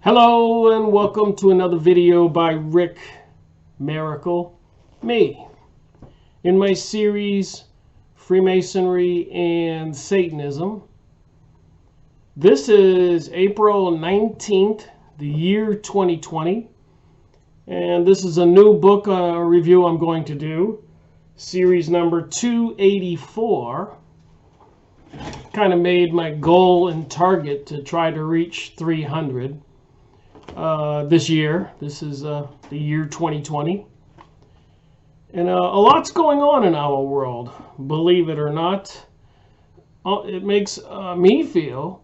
Hello and welcome to another video by Rick Miracle, me. In my series, Freemasonry and Satanism, this is April 19th, the year 2020, and this is a new book review I'm going to do, series number 284. Kind of made my goal and target to try to reach 300 this year. This is the year 2020. And a lot's going on in our world, believe it or not. It makes me feel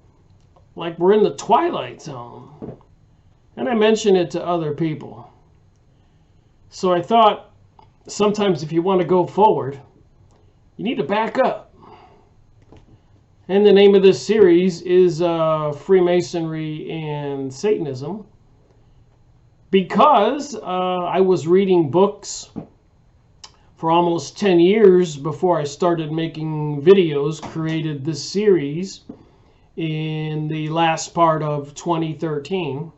like we're in the twilight zone. And I mention it to other people. So I thought sometimes if you want to go forward, you need to back up. And the name of this series is Freemasonry and Satanism, because I was reading books for almost 10 years before I started making videos, created this series in the last part of 2013.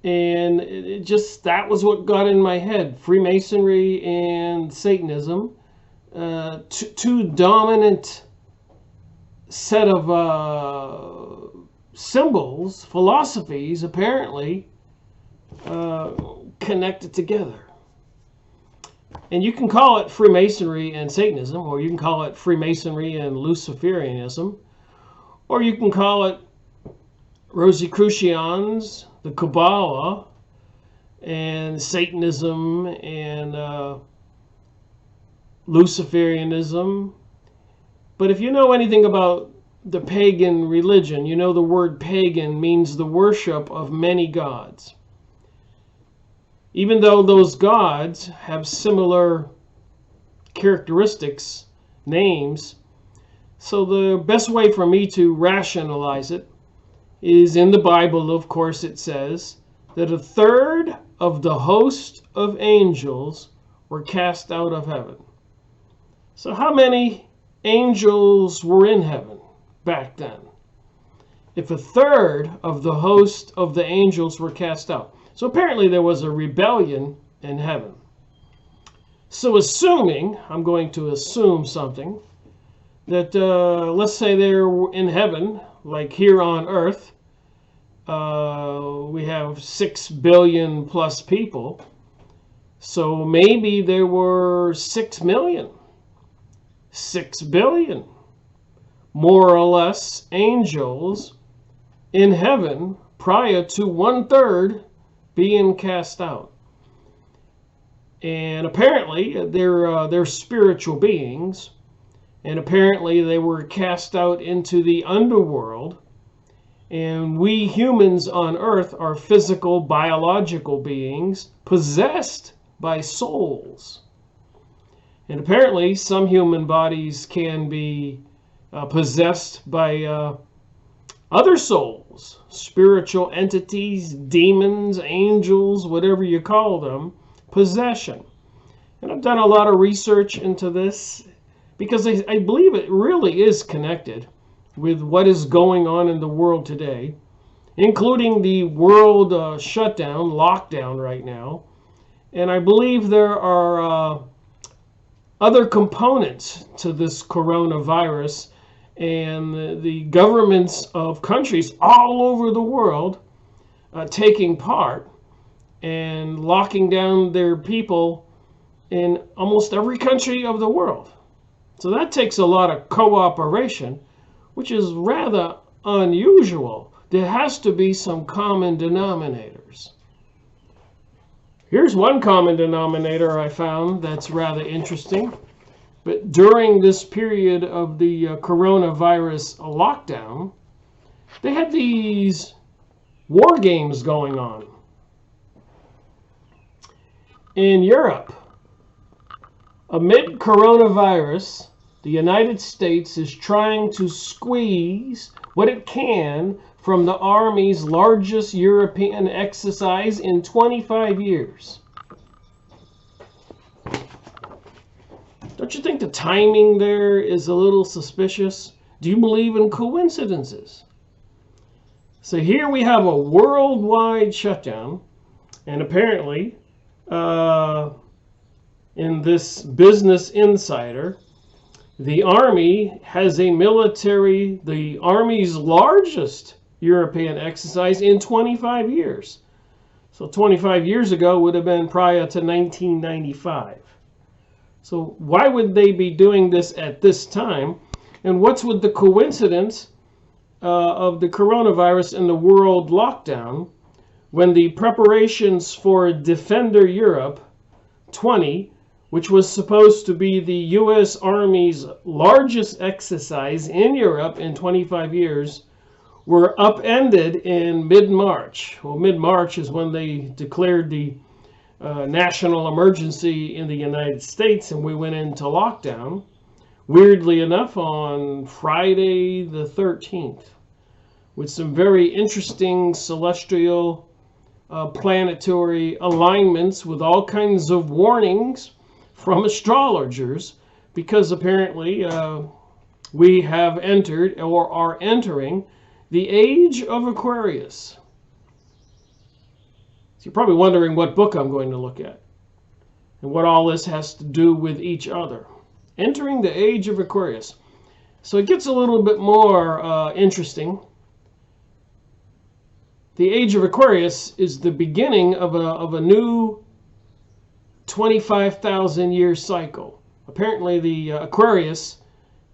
And that was what got in my head. Freemasonry and Satanism, two dominant set of symbols, philosophies, apparently connected together. And you can call it Freemasonry and Satanism, or you can call it Freemasonry and Luciferianism, or you can call it Rosicrucians, the Kabbalah, and Satanism and Luciferianism. But if you know anything about the pagan religion, you know the word pagan means the worship of many gods. Even though those gods have similar characteristics, names, so the best way for me to rationalize it is in the Bible, of course, it says that 1/3 of the host of angels were cast out of heaven. So how many angels were in heaven back then? If 1/3 of the host of the angels were cast out. So apparently there was a rebellion in heaven. So assuming, I'm going to assume something, that let's say they're in heaven, like here on earth, we have 6 billion plus people. So maybe there were 6 million. 6 billion, more or less, angels in heaven prior to 1/3 being cast out. And apparently they're spiritual beings, and apparently they were cast out into the underworld. And we humans on earth are physical, biological beings possessed by souls. And apparently some human bodies can be possessed by other souls, spiritual entities, demons, angels, whatever you call them, possession. And I've done a lot of research into this because I believe it really is connected with what is going on in the world today, including the world shutdown, lockdown right now. And I believe there are other components to this coronavirus, and the governments of countries all over the world taking part and locking down their people in almost every country of the world. So that takes a lot of cooperation, which is rather unusual. There has to be some common denominators. Here's one common denominator I found that's rather interesting. But during this period of the coronavirus lockdown, they had these war games going on. In Europe, amid coronavirus, the United States is trying to squeeze what it can from the Army's largest European exercise in 25 years. Don't you think the timing there is a little suspicious? Do you believe in coincidences? So here we have a worldwide shutdown, and apparently in this Business Insider, the Army has a the Army's largest European exercise in 25 years. So 25 years ago would have been prior to 1995. So why would they be doing this at this time? And what's with the coincidence of the coronavirus and the world lockdown when the preparations for Defender Europe 20, which was supposed to be the U.S. Army's largest exercise in Europe in 25 years, were upended in mid-March. Well, mid-March is when they declared the national emergency in the United States, and we went into lockdown, weirdly enough, on Friday the 13th, with some very interesting celestial planetary alignments with all kinds of warnings from astrologers, because apparently we have entered or are entering the age of Aquarius. So you're probably wondering what book I'm going to look at and what all this has to do with each other. Entering the age of Aquarius. So it gets a little bit more interesting. The age of Aquarius is the beginning of a new 25,000 year cycle. Apparently the Aquarius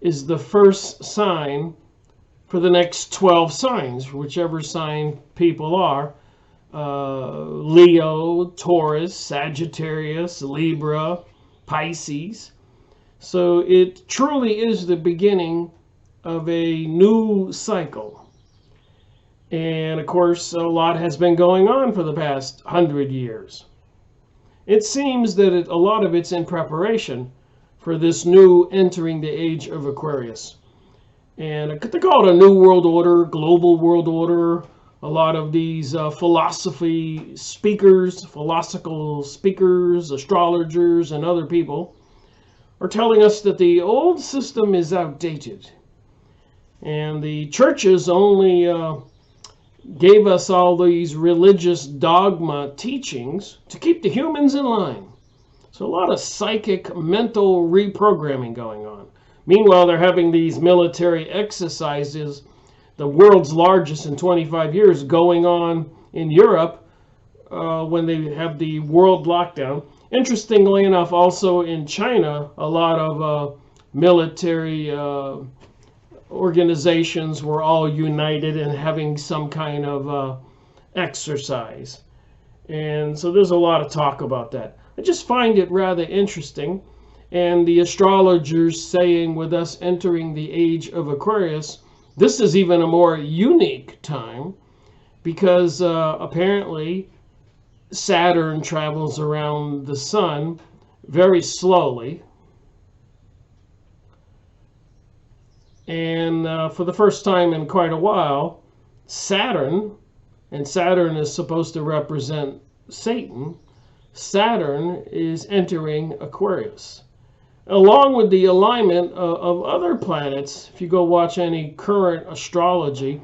is the first sign for the next 12 signs, whichever sign people are. Leo, Taurus, Sagittarius, Libra, Pisces. So it truly is the beginning of a new cycle. And of course, a lot has been going on for the past 100 years. It seems that a lot of it's in preparation for this new entering the age of Aquarius. And they call it a new world order, global world order. A lot of these philosophical speakers, astrologers, and other people are telling us that the old system is outdated. And the churches only gave us all these religious dogma teachings to keep the humans in line. So a lot of psychic mental reprogramming going on. Meanwhile, they're having these military exercises, the world's largest in 25 years, going on in Europe when they have the world lockdown. Interestingly enough, also in China, a lot of military organizations were all united and having some kind of exercise. And so there's a lot of talk about that. I just find it rather interesting. And the astrologers saying with us entering the age of Aquarius, this is even a more unique time because apparently Saturn travels around the sun very slowly. And for the first time in quite a while, Saturn, and Saturn is supposed to represent Satan, Saturn is entering Aquarius. Along with the alignment of other planets, if you go watch any current astrology,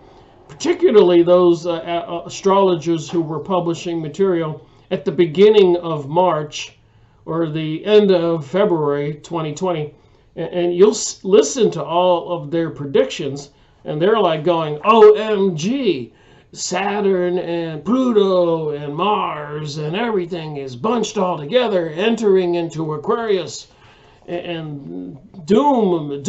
particularly those astrologers who were publishing material at the beginning of March or the end of February 2020, and you'll listen to all of their predictions, and they're like going, OMG, Saturn and Pluto and Mars and everything is bunched all together, entering into Aquarius. And doom,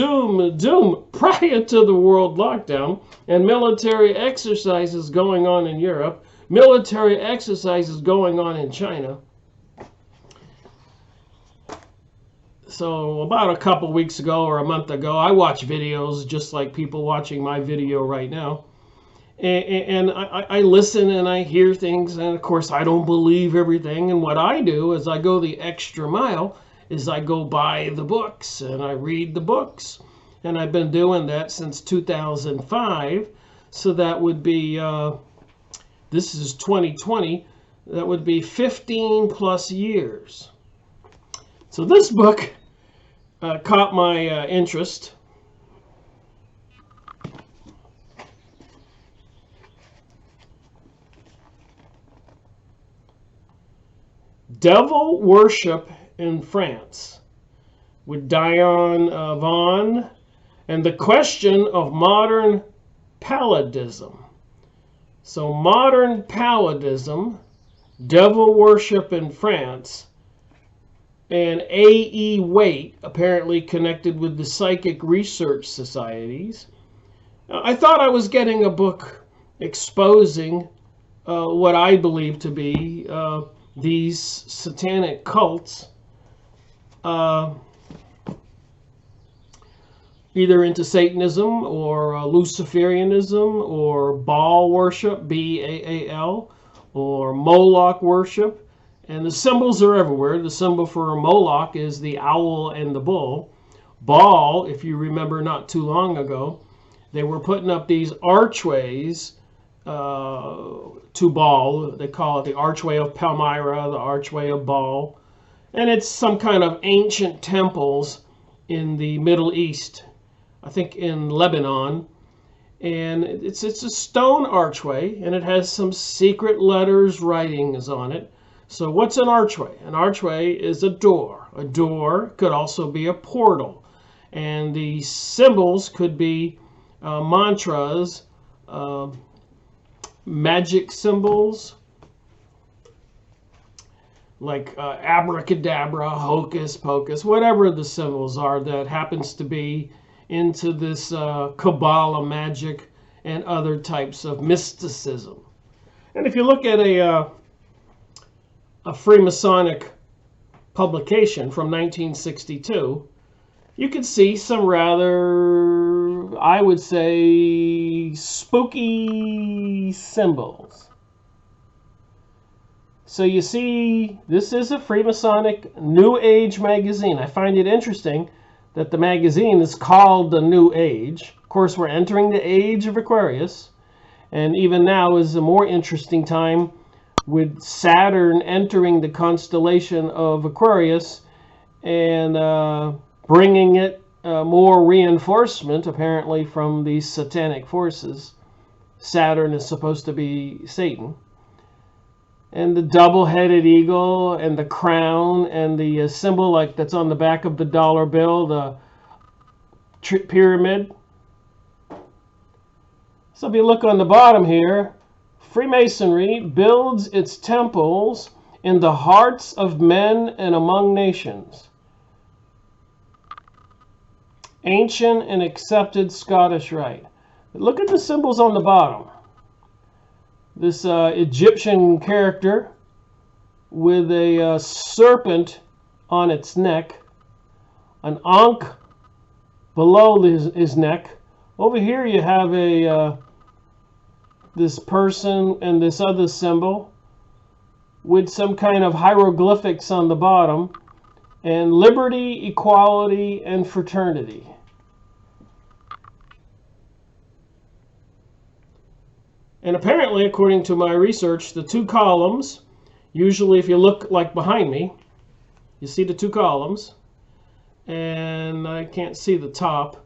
prior to the world lockdown, and military exercises going on in Europe, military exercises going on in China. So about a couple weeks ago or a month ago, I watched videos just like people watching my video right now. And I listen and I hear things, and of course I don't believe everything. And what I do is I go the extra mile, is I go buy the books and I read the books. And I've been doing that since 2005. So that would be, this is 2020, that would be 15 plus years. So this book caught my interest. Devil Worship in France with Dion Vaughan, and the question of modern palladism. So modern palladism, devil worship in France, and A E Waite, apparently connected with the psychic research societies. I thought I was getting a book exposing what I believe to be these satanic cults, either into Satanism or Luciferianism or Baal worship, B-A-A-L, or Moloch worship. And the symbols are everywhere. The symbol for Moloch is the owl and the bull. Baal, if you remember not too long ago, they were putting up these archways to Baal. They call it the Archway of Palmyra, the Archway of Baal. And it's some kind of ancient temples in the Middle East, I think in Lebanon. And it's a stone archway, and it has some secret letters, writings on it. So what's an archway? An archway is a door. A door could also be a portal. And the symbols could be mantras, magic symbols, like abracadabra, hocus pocus, whatever the symbols are that happens to be into this Kabbalah magic and other types of mysticism. And if you look at a Freemasonic publication from 1962, you can see some rather, I would say, spooky symbols. So you see, this is a Freemasonic New Age magazine. I find it interesting that the magazine is called the New Age. Of course, we're entering the age of Aquarius, and even now is a more interesting time with Saturn entering the constellation of Aquarius and bringing it more reinforcement, apparently, from these satanic forces. Saturn is supposed to be Satan. And the double-headed eagle and the crown and the symbol like that's on the back of the dollar bill, the pyramid. So if you look on the bottom here, Freemasonry builds its temples in the hearts of men and among nations. Ancient and accepted Scottish rite. But look at the symbols on the bottom. This Egyptian character with a serpent on its neck, an ankh below his neck. Over here you have a this person and this other symbol with some kind of hieroglyphics on the bottom, and liberty, equality, and fraternity. And apparently, according to my research, the two columns, usually if you look like behind me, you see the two columns, and I can't see the top,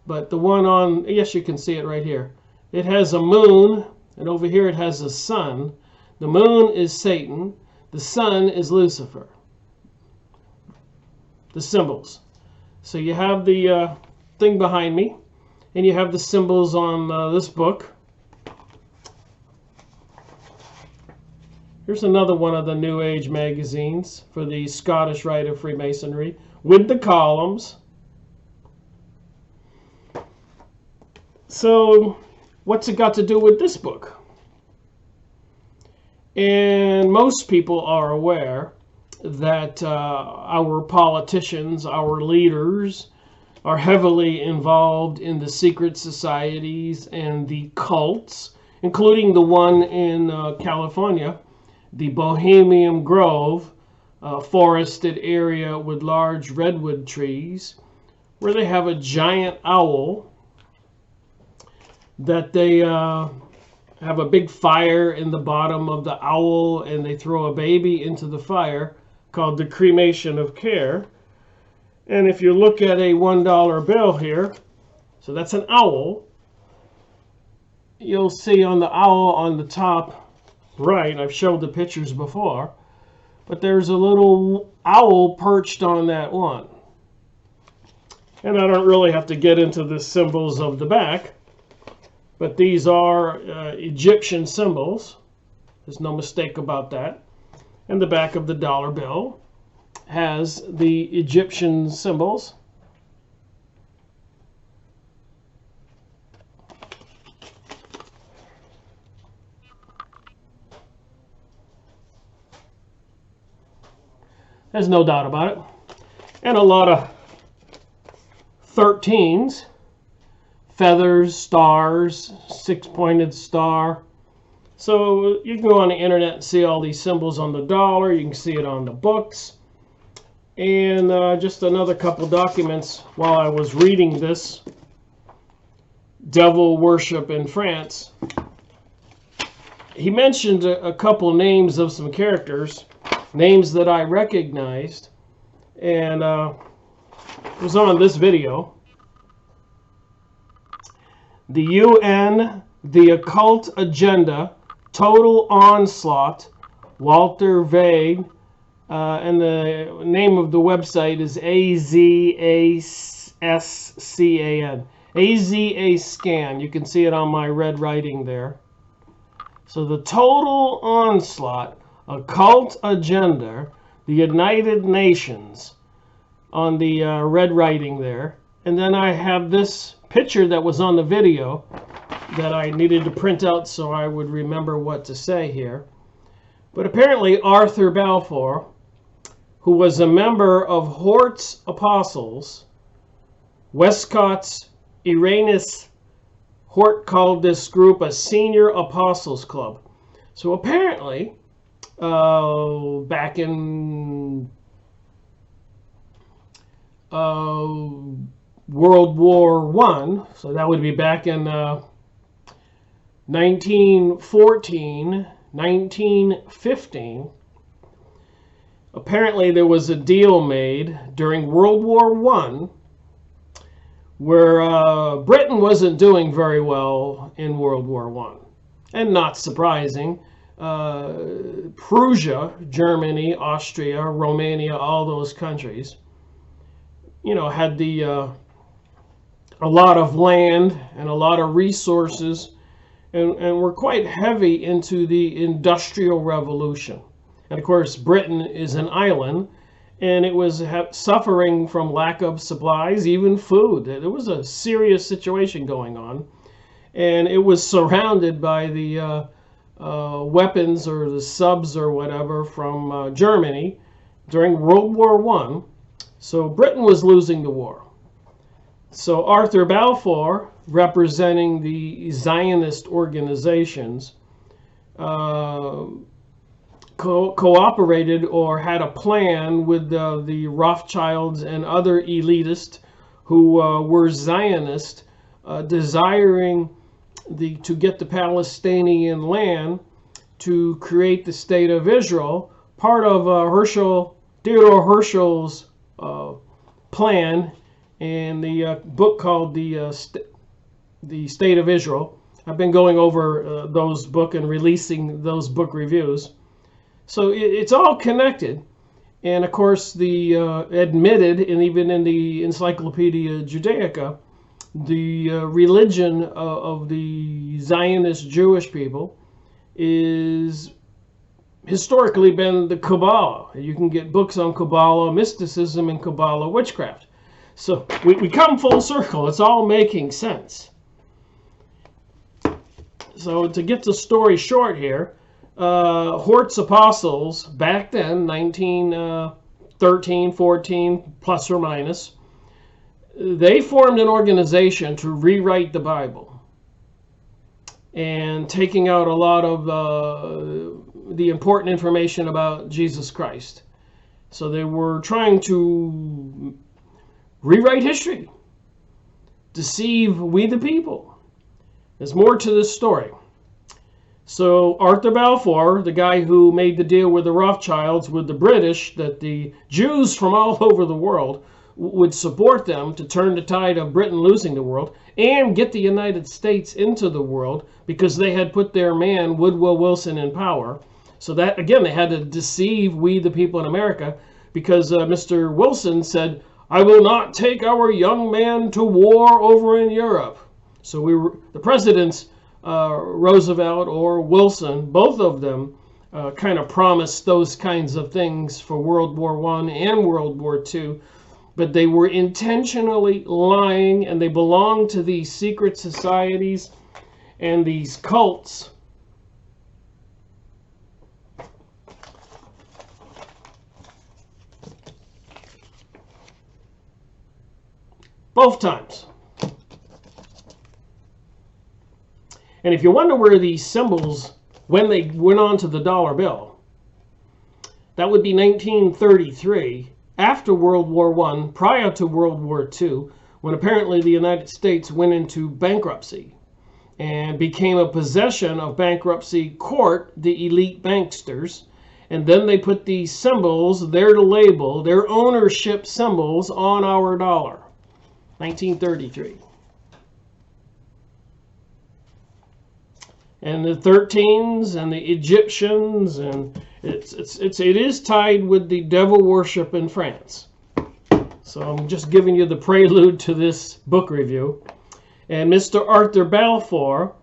but the one on, yes, you can see it right here. It has a moon, and over here it has a sun. The moon is Satan, the sun is Lucifer. The symbols. So you have the thing behind me, and you have the symbols on this book. Here's another one of the New Age magazines for the Scottish Rite of Freemasonry with the columns. So what's it got to do with this book? And most people are aware that our politicians, our leaders, are heavily involved in the secret societies and the cults, including the one in California, the Bohemian Grove, forested area with large redwood trees, where they have a giant owl that they have a big fire in the bottom of the owl, and they throw a baby into the fire called the cremation of care. And if you look at a $1 bill here, so that's an owl, you'll see on the owl on the top right, I've showed the pictures before, but there's a little owl perched on that one. And I don't really have to get into the symbols of the back, but these are Egyptian symbols. There's no mistake about that. And the back of the dollar bill has the Egyptian symbols. There's no doubt about it. And a lot of 13s, feathers, stars, six-pointed star. So you can go on the internet and see all these symbols on the dollar. You can see it on the books. And just another couple documents while I was reading this, Devil Worship in France. He mentioned a couple names of some characters, names that I recognized, and it was on this video. The UN, the Occult Agenda, Total Onslaught, Walter Vague, and the name of the website is AZASCAN. AZASCAN. You can see it on my red writing there. So the Total Onslaught, Occult Agenda, the United Nations on the red writing there. And then I have this picture that was on the video that I needed to print out so I would remember what to say here. But apparently Arthur Balfour, who was a member of Hort's Apostles, Westcott's Irenaeus, Hort called this group a Senior Apostles Club. So apparently, back in World War I, so that would be back in 1914, 1915, apparently there was a deal made during World War I where Britain wasn't doing very well in World War I. And not surprising, Prussia, Germany, Austria, Romania, all those countries, you know, had a lot of land and a lot of resources, and were quite heavy into the Industrial Revolution. And of course, Britain is an island, and it was suffering from lack of supplies, even food. There was a serious situation going on, and it was surrounded by the weapons or the subs or whatever from Germany during World War I. So Britain was losing the war. So Arthur Balfour, representing the Zionist organizations, cooperated or had a plan with the Rothschilds and other elitists who were Zionist, desiring to get the Palestinian land to create the state of Israel, part of Theodore Herschel's plan in the book called the State of Israel. I've been going over those books and releasing those book reviews. So it's all connected. And of course, the admitted, and even in the Encyclopedia Judaica, the religion of the Zionist Jewish people is historically been the Kabbalah. You can get books on Kabbalah mysticism and Kabbalah witchcraft. So we come full circle. It's all making sense. So to get the story short here, Hort's Apostles, back then, 1913, 14, plus or minus, they formed an organization to rewrite the Bible and taking out a lot of the important information about Jesus Christ. So they were trying to rewrite history, deceive we the people. There's more to this story. So Arthur Balfour, the guy who made the deal with the Rothschilds, with the British, that the Jews from all over the world would support them to turn the tide of Britain losing the world and get the United States into the world, because they had put their man Woodrow Wilson in power. So that, again, they had to deceive we, the people in America, because Mr. Wilson said, "I will not take our young man to war over in Europe." So the presidents, Roosevelt or Wilson, both of them kind of promised those kinds of things for World War I and World War II, but they were intentionally lying, and they belonged to these secret societies and these cults. Both times. And if you wonder where these symbols, when they went on to the dollar bill, that would be 1933, after World War I, prior to World War II, when apparently the United States went into bankruptcy and became a possession of bankruptcy court, the elite banksters. And then they put these symbols, their label, their ownership symbols on our dollar. 1933. And the 13s and the Egyptians, and it is tied with the devil worship in France. So I'm just giving you the prelude to this book review. And Mr. Arthur Balfour,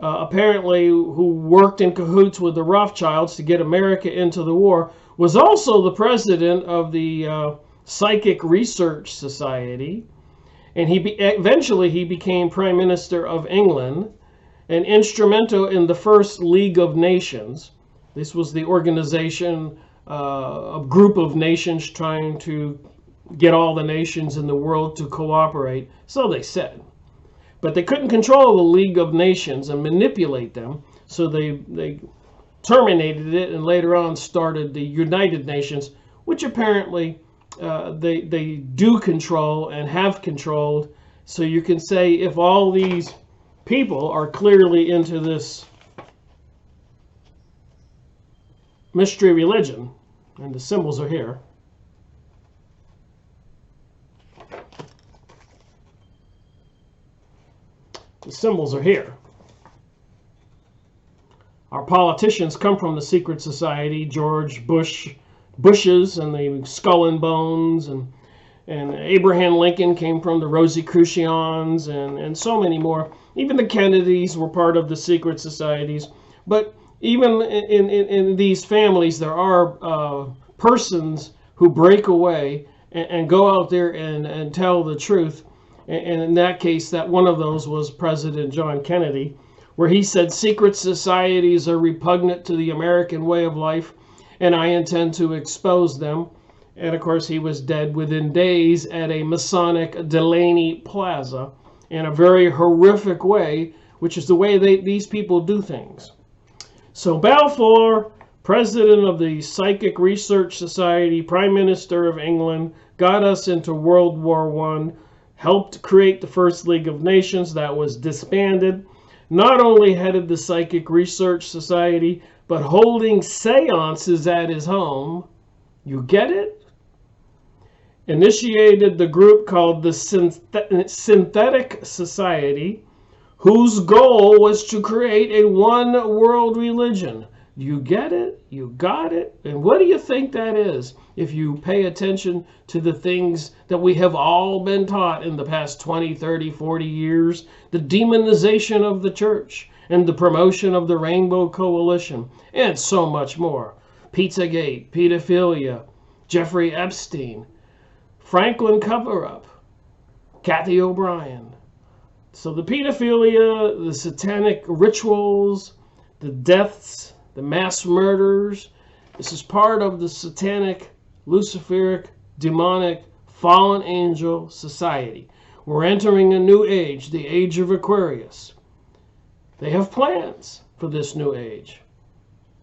apparently, who worked in cahoots with the Rothschilds to get America into the war, was also the president of the Psychic Research Society. And eventually he became Prime Minister of England and instrumental in the first League of Nations. This was the organization, a group of nations trying to get all the nations in the world to cooperate, so they said. But they couldn't control the League of Nations and manipulate them, so they terminated it and later on started the United Nations, which apparently they do control and have controlled. So you can say if all these people are clearly into this mystery religion, and the symbols are here. The symbols are here. Our politicians come from the secret society, George Bush's and the Skull and Bones, and Abraham Lincoln came from the Rosicrucians, and so many more. Even the Kennedys were part of the secret societies. But even in these families, there are persons who break away and go out there and tell the truth. And in that case, that one of those was President John Kennedy, where he said secret societies are repugnant to the American way of life, and I intend to expose them. And of course, he was dead within days at a Masonic Delaney Plaza in a very horrific way, which is the way these people do things. So Balfour, president of the Psychic Research Society, Prime Minister of England, got us into World War I, helped create the First League of Nations that was disbanded, not only headed the Psychic Research Society, but holding seances at his home. You get it? Initiated the group called the Synthetic Society, whose goal was to create a one world religion. You get it? You got it? And what do you think that is? If you pay attention to the things that we have all been taught in the past 20, 30, 40 years, the demonization of the church and the promotion of the Rainbow Coalition, and so much more. Pizzagate, pedophilia, Jeffrey Epstein, Franklin cover-up, Kathy O'Brien. So the pedophilia, the satanic rituals, the deaths, the mass murders, this is part of the satanic, luciferic, demonic, fallen angel society. We're entering a new age, the age of Aquarius. They have plans for this new age.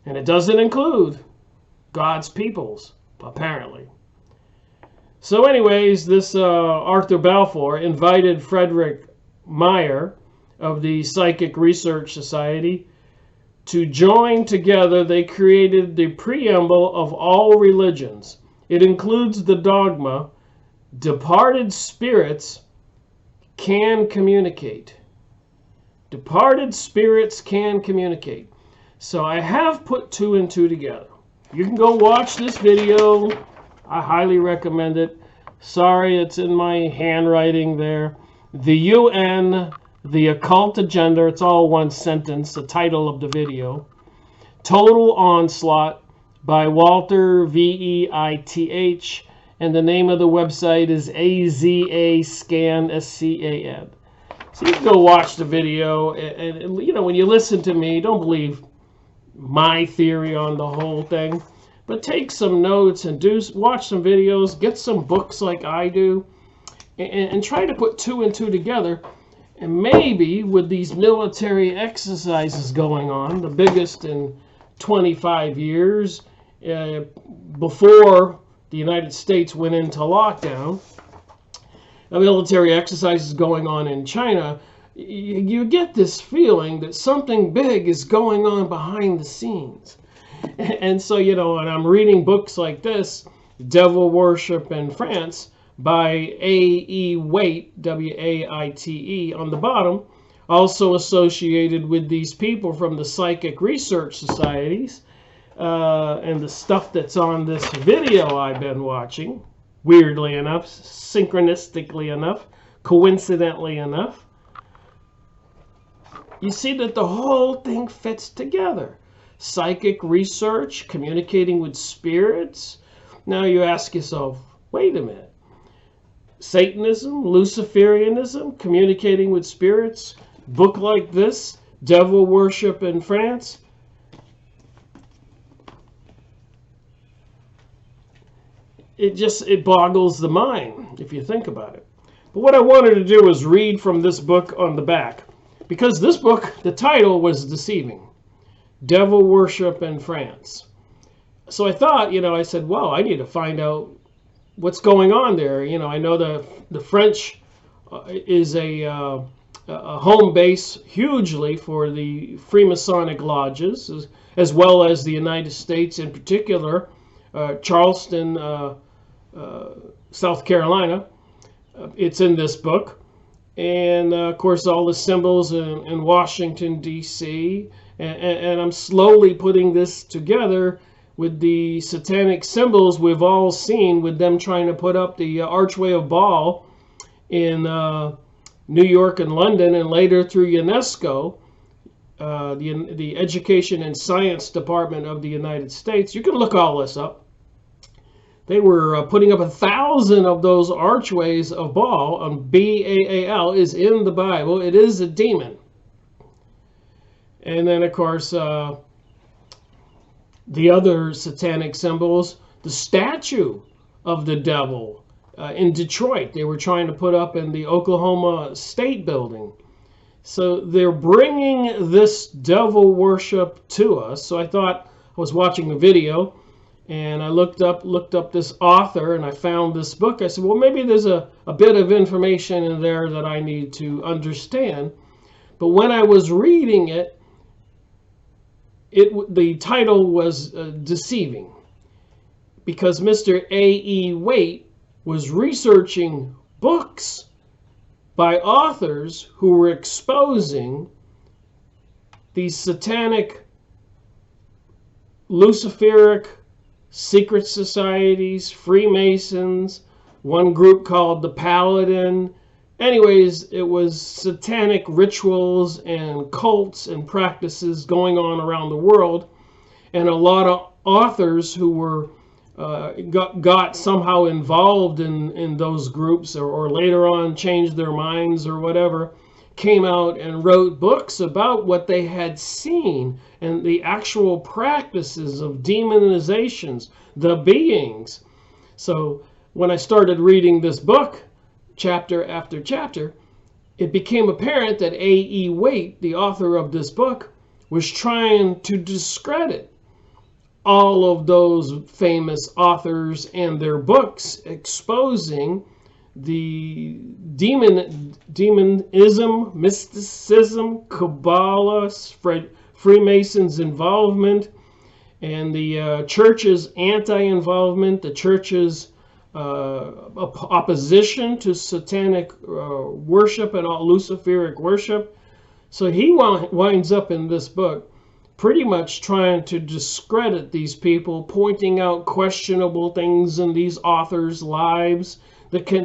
And it doesn't include God's peoples, apparently. So anyways, this Arthur Balfour invited Frederick Meyer of the Psychic Research Society to join together. They created the preamble of all religions. It includes the dogma, departed spirits can communicate. Departed spirits can communicate. So I have put two and two together. You can go watch this video. I highly recommend it. Sorry, it's in my handwriting there. The UN, the Occult Agenda. It's all one sentence, the title of the video. Total Onslaught by Walter Veith. And the name of the website is AZAScan, SCAN. So you can go watch the video. And you know, when you listen to me, don't believe my theory on the whole thing. But take some notes and watch some videos, get some books like I do, and try to put two and two together. And maybe with these military exercises going on, the biggest in 25 years, before the United States went into lockdown, a military exercises going on in China, you get this feeling that something big is going on behind the scenes. And so, you know, and I'm reading books like this, Devil Worship in France, by A E Waite, W-A-I-T-E, on the bottom, also associated with these people from the Psychic Research Societies, and the stuff that's on this video I've been watching, weirdly enough, synchronistically enough, coincidentally enough. You see that the whole thing fits together. Psychic research, communicating with spirits. Now you ask yourself, wait a minute. Satanism, Luciferianism, communicating with spirits, book like this, Devil Worship in France. It boggles the mind if you think about it. But what I wanted to do is read from this book on the back, because this book, the title was deceiving. Devil Worship in France. So I thought, you know, I said, well, I need to find out what's going on there. You know, I know the French is a home base hugely for the Freemasonic lodges, as well as the United States in particular, Charleston, South Carolina. It's in this book. And of course, all the symbols in Washington, D.C. And I'm slowly putting this together with the satanic symbols we've all seen, with them trying to put up the Archway of Baal in New York and London, and later through UNESCO, the Education and Science Department of the United States. You can look all this up. They were putting up 1,000 of those archways of Baal, and B-A-A-L is in the Bible. It is a demon. And then, of course, the other satanic symbols, the statue of the devil in Detroit, they were trying to put up in the Oklahoma State Building. So they're bringing this devil worship to us. So I thought, I was watching a video, and I looked up this author, and I found this book. I said, well, maybe there's a bit of information in there that I need to understand. But when I was reading it, the title was deceiving, because Mr. A E Waite was researching books by authors who were exposing these satanic, Luciferic secret societies, Freemasons, one group called the Paladin. Anyways, it was satanic rituals and cults and practices going on around the world, and a lot of authors who were got somehow involved in those groups, or later on changed their minds or whatever, came out and wrote books about what they had seen and the actual practices of demonizations, the beings. So when I started reading this book, chapter after chapter, it became apparent that A E Waite, the author of this book, was trying to discredit all of those famous authors and their books, exposing the demonism, mysticism, Kabbalah, Freemasons' involvement, and the church's anti-involvement, the church's opposition to satanic worship and all Luciferic worship. So he winds up in this book pretty much trying to discredit these people, pointing out questionable things in these authors' lives,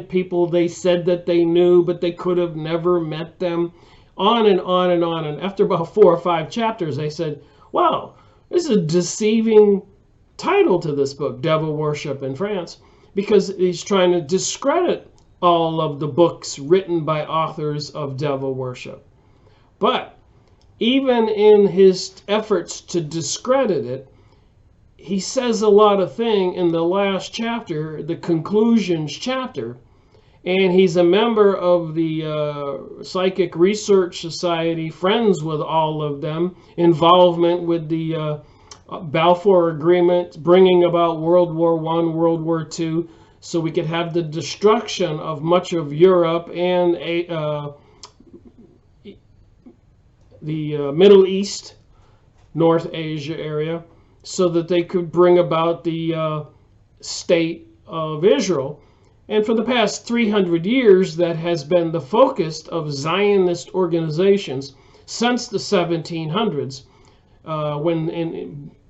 people they said that they knew, but they could have never met them, on and on and on. And after about 4 or 5 chapters, they said, wow, this is a deceiving title to this book, Devil Worship in France, because he's trying to discredit all of the books written by authors of devil worship. But even in his efforts to discredit it, he says a lot of things in the last chapter, the conclusions chapter, and he's a member of the Psychic Research Society, friends with all of them, involvement with the Balfour Agreement, bringing about World War I, World War II, so we could have the destruction of much of Europe and the Middle East, North Asia area, so that they could bring about the state of Israel. And for the past 300 years, that has been the focus of Zionist organizations since the 1700s,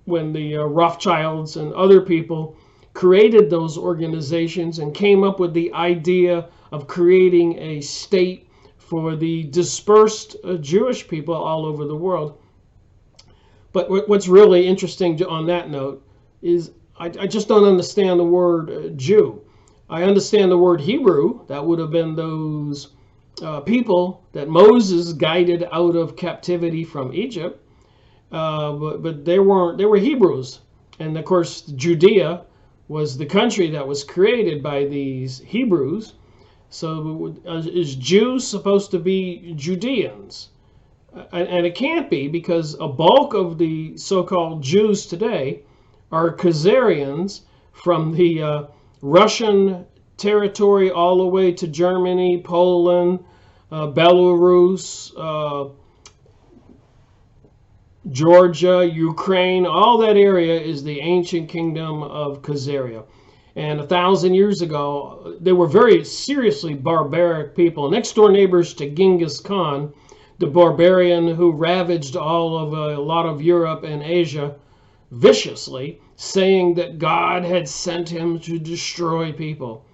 when the Rothschilds and other people created those organizations and came up with the idea of creating a state for the dispersed Jewish people all over the world. But what's really interesting on that note is I just don't understand the word Jew. I understand the word Hebrew. That would have been those people that Moses guided out of captivity from Egypt. But they were Hebrews. And of course, Judea was the country that was created by these Hebrews. So is Jews supposed to be Judeans? And it can't be, because a bulk of the so-called Jews today are Khazarians from the Russian territory all the way to Germany, Poland, Belarus, Georgia, Ukraine. All that area is the ancient kingdom of Khazaria. And 1,000 years ago, they were very seriously barbaric people, next door neighbors to Genghis Khan, the barbarian who ravaged all of a lot of Europe and Asia viciously, saying that God had sent him to destroy people.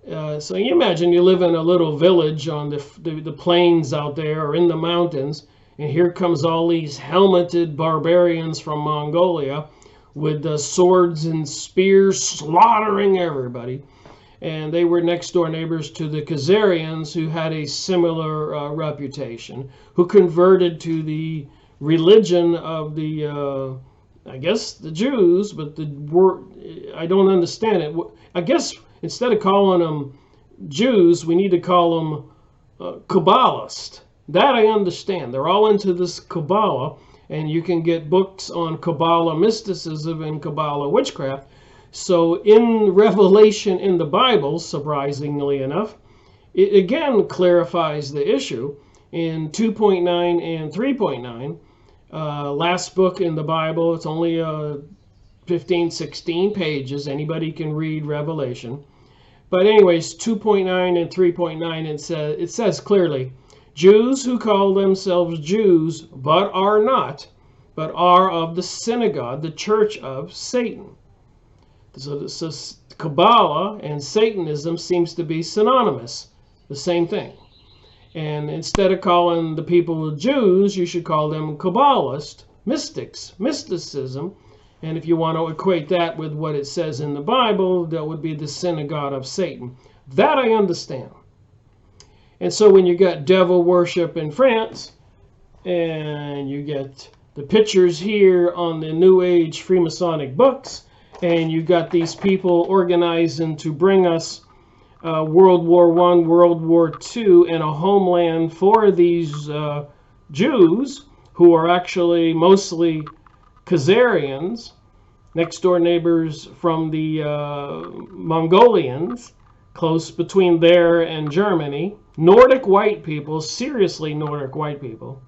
So you imagine you live in a little village on the plains out there or in the mountains, and here comes all these helmeted barbarians from Mongolia with swords and spears, slaughtering everybody. And they were next door neighbors to the Khazarians, who had a similar reputation, who converted to the religion of the, I guess, the Jews, but the word, I don't understand it. I guess instead of calling them Jews, we need to call them Kabbalists. That I understand. They're all into this Kabbalah, and you can get books on Kabbalah mysticism and Kabbalah witchcraft. So in Revelation in the Bible, surprisingly enough, it again clarifies the issue in 2.9 and 3.9. Last book in the Bible, it's only 15, 16 pages. Anybody can read Revelation. But anyways, 2.9 and 3.9, it says clearly, Jews who call themselves Jews, but are not, but are of the synagogue, the church of Satan. So Kabbalah and Satanism seems to be synonymous, the same thing. And instead of calling the people Jews, you should call them Kabbalists, mystics, mysticism. And if you want to equate that with what it says in the Bible, that would be the synagogue of Satan. That I understand. And so when you got devil worship in France, and you get the pictures here on the New Age Freemasonic books, and you got these people organizing to bring us World War I, World War II, and a homeland for these Jews, who are actually mostly Khazarians, next door neighbors from the Mongolians, close between there and Germany, Nordic white people, seriously Nordic white people.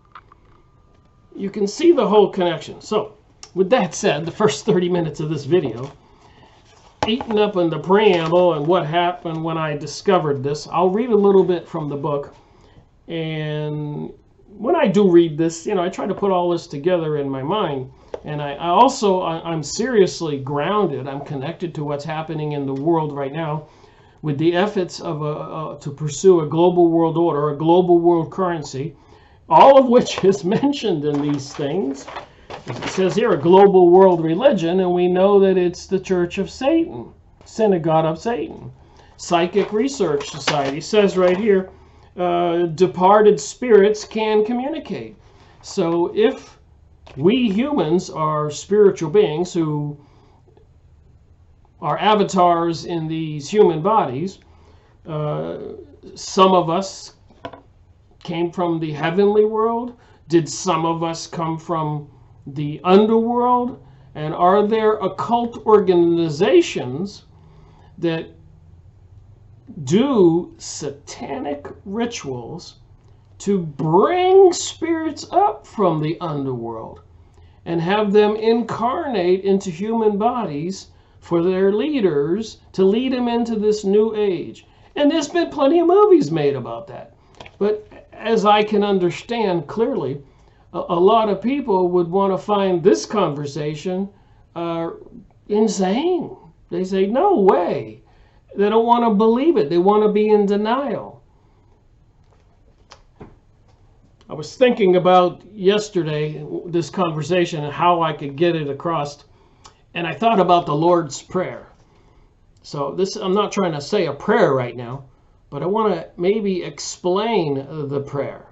You can see the whole connection. So, with that said, the first 30 minutes of this video, eaten up in the preamble and what happened when I discovered this, I'll read a little bit from the book, and when I do read this, I try to put all this together in my mind. And I'm seriously grounded. I'm connected to what's happening in the world right now with the efforts of to pursue a global world order, a global world currency, all of which is mentioned in these things. It says here a global world religion, and we know that it's the Church of Satan, Synagogue of Satan. Psychic Research Society says right here, departed spirits can communicate. So if we humans are spiritual beings who are avatars in these human bodies, some of us came from the heavenly world. Did some of us come from the underworld? And are there occult organizations that do satanic rituals to bring spirits up from the underworld and have them incarnate into human bodies for their leaders to lead them into this new age? And there's been plenty of movies made about that. But as I can understand clearly, a lot of people would want to find this conversation insane. They say, no way. They don't want to believe it. They want to be in denial. I was thinking about yesterday, this conversation, and how I could get it across. And I thought about the Lord's Prayer. So I'm not trying to say a prayer right now, but I want to maybe explain the prayer.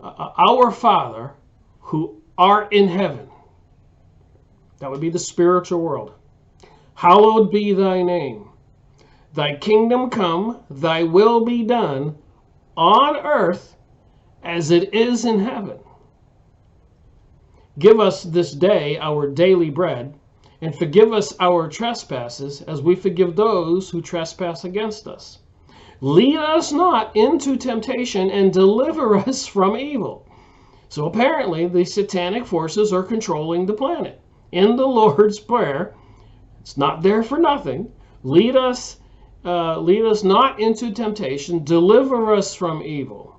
Our Father, who art in heaven. That would be the spiritual world. Hallowed be thy name. Thy kingdom come, thy will be done on earth as it is in heaven. Give us this day our daily bread, and forgive us our trespasses as we forgive those who trespass against us. Lead us not into temptation, and deliver us from evil. So apparently the satanic forces are controlling the planet. In the Lord's Prayer, it's not there for nothing. Lead us not into temptation, deliver us from evil.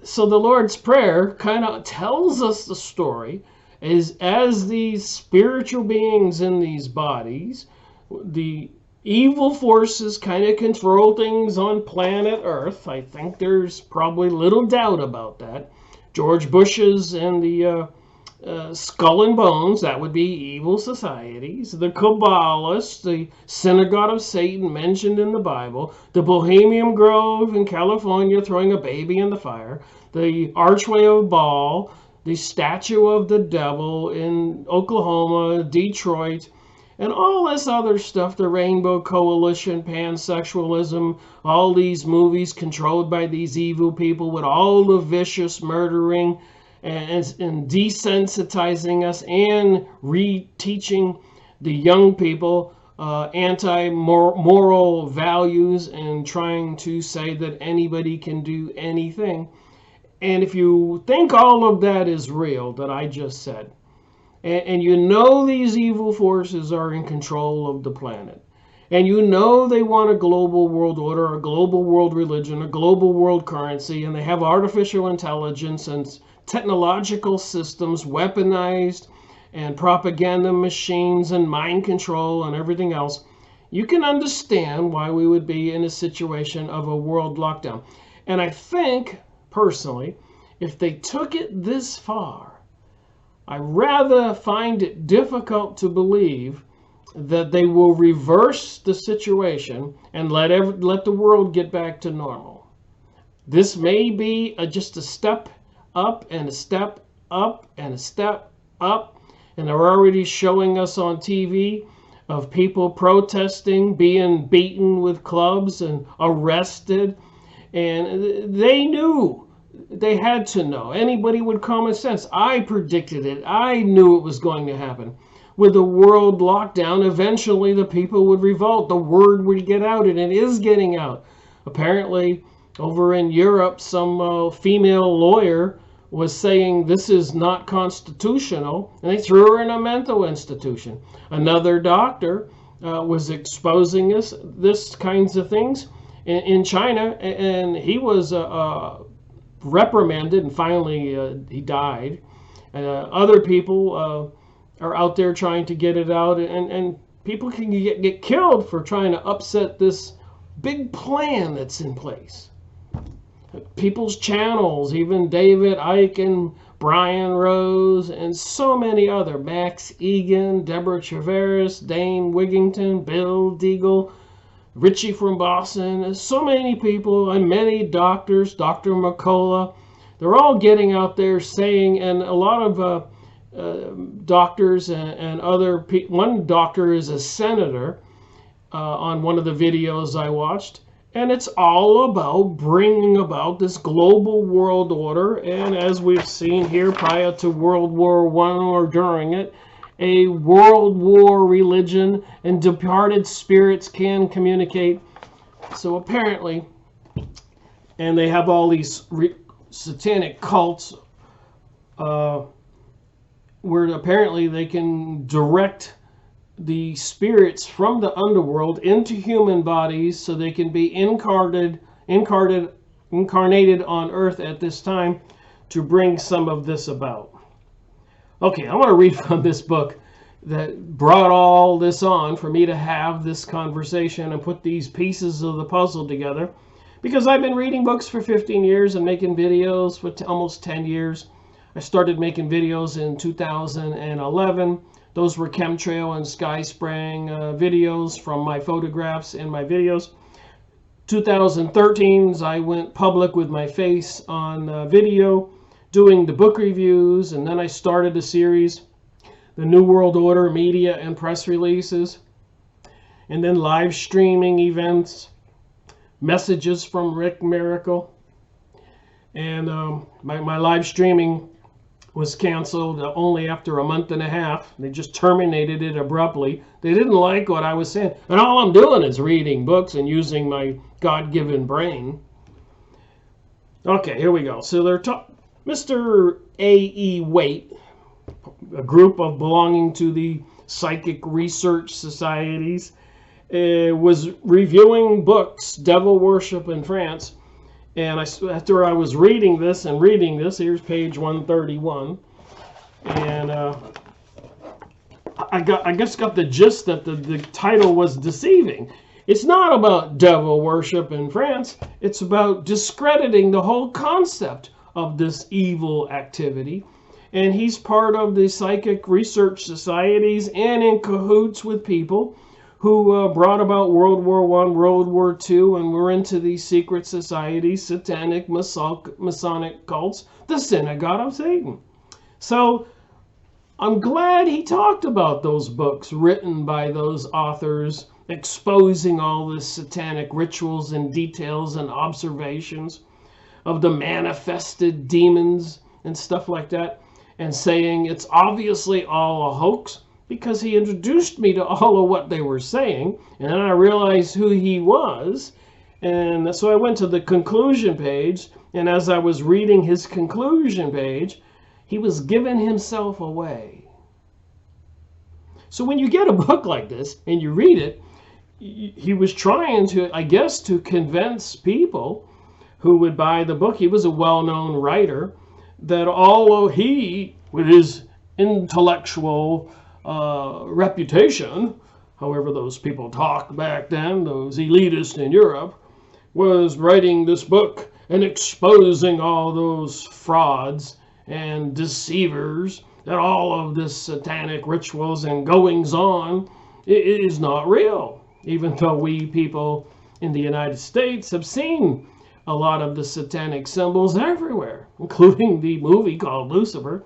So the Lord's Prayer kind of tells us the story as these spiritual beings in these bodies, the evil forces kind of control things on planet Earth. I think there's probably little doubt about that. George Bush's and the Skull and Bones, that would be evil societies. The Kabbalists, the Synagogue of Satan mentioned in the Bible. The Bohemian Grove in California throwing a baby in the fire. The Archway of Baal. The Statue of the Devil in Oklahoma, Detroit. And all this other stuff, the Rainbow Coalition, pansexualism, all these movies controlled by these evil people with all the vicious murdering and desensitizing us and reteaching the young people anti-moral values and trying to say that anybody can do anything. And if you think all of that is real, that I just said, and you know these evil forces are in control of the planet, and you know they want a global world order, a global world religion, a global world currency, and they have artificial intelligence and technological systems weaponized and propaganda machines and mind control and everything else, you can understand why we would be in a situation of a world lockdown. And I think, personally, if they took it this far, I rather find it difficult to believe that they will reverse the situation and let the world get back to normal. This may be just a step up and a step up and a step up, and they're already showing us on TV of people protesting, being beaten with clubs and arrested, and they knew. They had to know. Anybody with common sense. I predicted it. I knew it was going to happen. With the world lockdown, eventually the people would revolt. The word would get out, and it is getting out. Apparently, over in Europe, some female lawyer was saying this is not constitutional, and they threw her in a mental institution. Another doctor was exposing this kinds of things, in China, and he was reprimanded, and finally he died. Other people are out there trying to get it out, and people can get killed for trying to upset this big plan that's in place. People's channels, even David Icke and Brian Rose, and so many other, Max Egan, Deborah Travers, Dane Wigington, Bill Deagle, Richie from Boston, so many people, and many doctors, Dr. McCullough, they're all getting out there saying, and a lot of doctors and other people, one doctor is a senator on one of the videos I watched, and it's all about bringing about this global world order, and as we've seen here prior to World War I or during it, a world war religion, and departed spirits can communicate. So apparently, and they have all these satanic cults where apparently they can direct the spirits from the underworld into human bodies so they can be incarnated on earth at this time to bring some of this about. Okay, I want to read from this book that brought all this on for me to have this conversation and put these pieces of the puzzle together, because I've been reading books for 15 years and making videos for almost 10 years. I started making videos in 2011. Those were chemtrail and sky spraying videos from my photographs and my videos. 2013, I went public with my face on video, doing the book reviews, and then I started a series, the New World Order media and press releases, and then live streaming events, messages from Rick Miracle, and my live streaming was canceled only after a month and a half. They just terminated it abruptly. They didn't like what I was saying. And all I'm doing is reading books and using my God-given brain. Okay, here we go. So they're Mr. A E Waite, a group of belonging to the Psychic Research Societies, was reviewing books, Devil Worship in France. And after I was reading this, here's page 131, and I guess got the gist that the title was deceiving. It's not about devil worship in France. It's about discrediting the whole concept of this evil activity. And he's part of the Psychic Research Societies and in cahoots with people who brought about World War I, World War II, and were into these secret societies, satanic, Masonic cults, the Synagogue of Satan. So I'm glad he talked about those books written by those authors, exposing all the satanic rituals and details and observations of the manifested demons and stuff like that, and saying it's obviously all a hoax, because he introduced me to all of what they were saying, and then I realized who he was, and so I went to the conclusion page, and as I was reading his conclusion page, he was giving himself away. So when you get a book like this, and you read it, he was trying to, I guess, to convince people who would buy the book. He was a well-known writer, that although he, with his intellectual reputation, however those people talked back then, those elitists in Europe, was writing this book and exposing all those frauds and deceivers, that all of this satanic rituals and goings on is not real, even though we people in the United States have seen a lot of the satanic symbols everywhere, including the movie called Lucifer,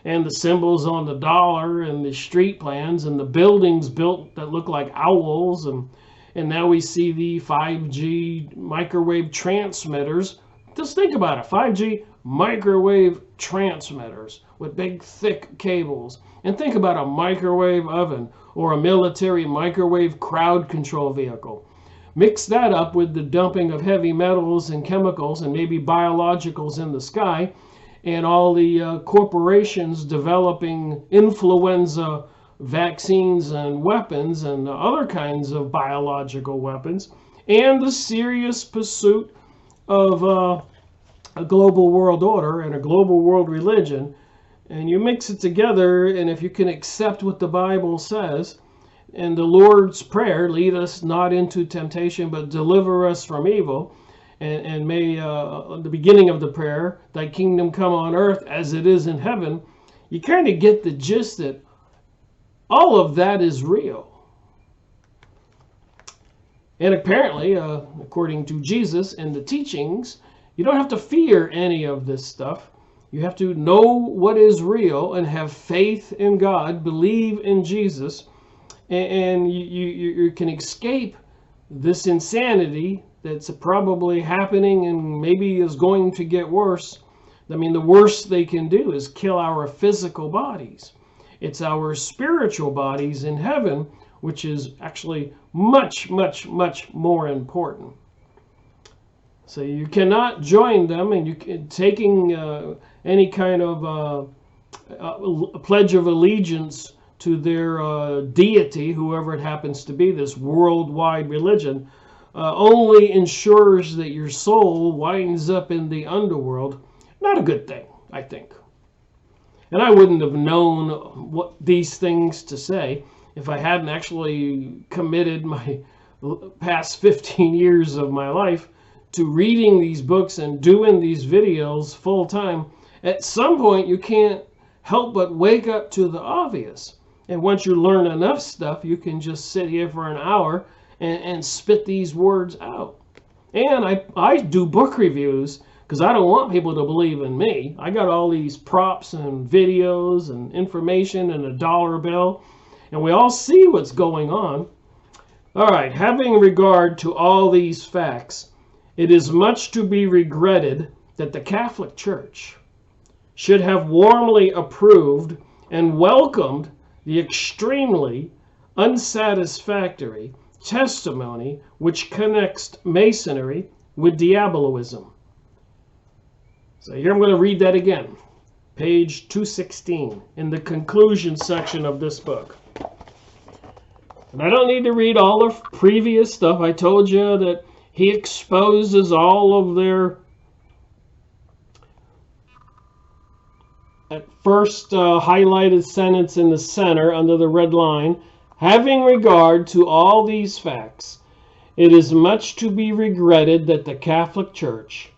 and the symbols on the dollar, and the street plans, and the buildings built that look like owls, and now we see the 5G microwave transmitters. Just think about it, 5G microwave transmitters with big thick cables, and think about a microwave oven or a military microwave crowd control vehicle. Mix that up with the dumping of heavy metals and chemicals and maybe biologicals in the sky, and all the corporations developing influenza vaccines and weapons and other kinds of biological weapons, and the serious pursuit of a global world order and a global world religion, and you mix it together, and if you can accept what the Bible says, and the Lord's Prayer, lead us not into temptation, but deliver us from evil, and may, the beginning of the prayer, thy kingdom come on earth as it is in heaven, you kind of get the gist that all of that is real. And apparently, according to Jesus and the teachings, you don't have to fear any of this stuff. You have to know what is real and have faith in God, believe in Jesus, and you can escape this insanity that's probably happening and maybe is going to get worse. I mean, the worst they can do is kill our physical bodies. It's our spiritual bodies in heaven, which is actually much, much, much more important. So you cannot join them, and taking any kind of pledge of allegiance to their deity, whoever it happens to be, this worldwide religion, only ensures that your soul winds up in the underworld. Not a good thing, I think. And I wouldn't have known what these things to say if I hadn't actually committed my past 15 years of my life to reading these books and doing these videos full time. At some point, you can't help but wake up to the obvious. And once you learn enough stuff, you can just sit here for an hour and spit these words out. And I do book reviews because I don't want people to believe in me. I got all these props and videos and information and a dollar bill, and we all see what's going on. All right, having regard to all these facts, it is much to be regretted that the Catholic Church should have warmly approved and welcomed the extremely unsatisfactory testimony which connects Masonry with diabolism. So here I'm going to read that again. Page 216 in the conclusion section of this book. And I don't need to read all the previous stuff. I told you that he exposes all of their at first highlighted sentence in the center under the red line. Having regard to all these facts, it is much to be regretted that the Catholic Church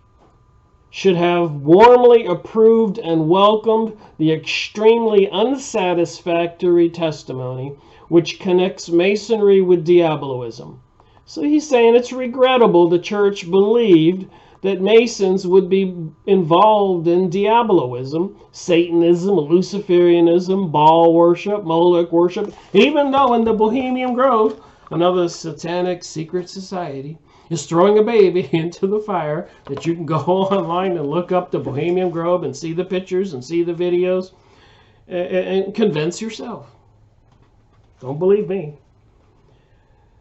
should have warmly approved and welcomed the extremely unsatisfactory testimony which connects Masonry with diabolism. So he's saying it's regrettable the church believed that Masons would be involved in diabolism, Satanism, Luciferianism, Baal worship, Moloch worship, even though in the Bohemian Grove, another satanic secret society, is throwing a baby into the fire, that you can go online and look up the Bohemian Grove and see the pictures and see the videos and convince yourself. Don't believe me.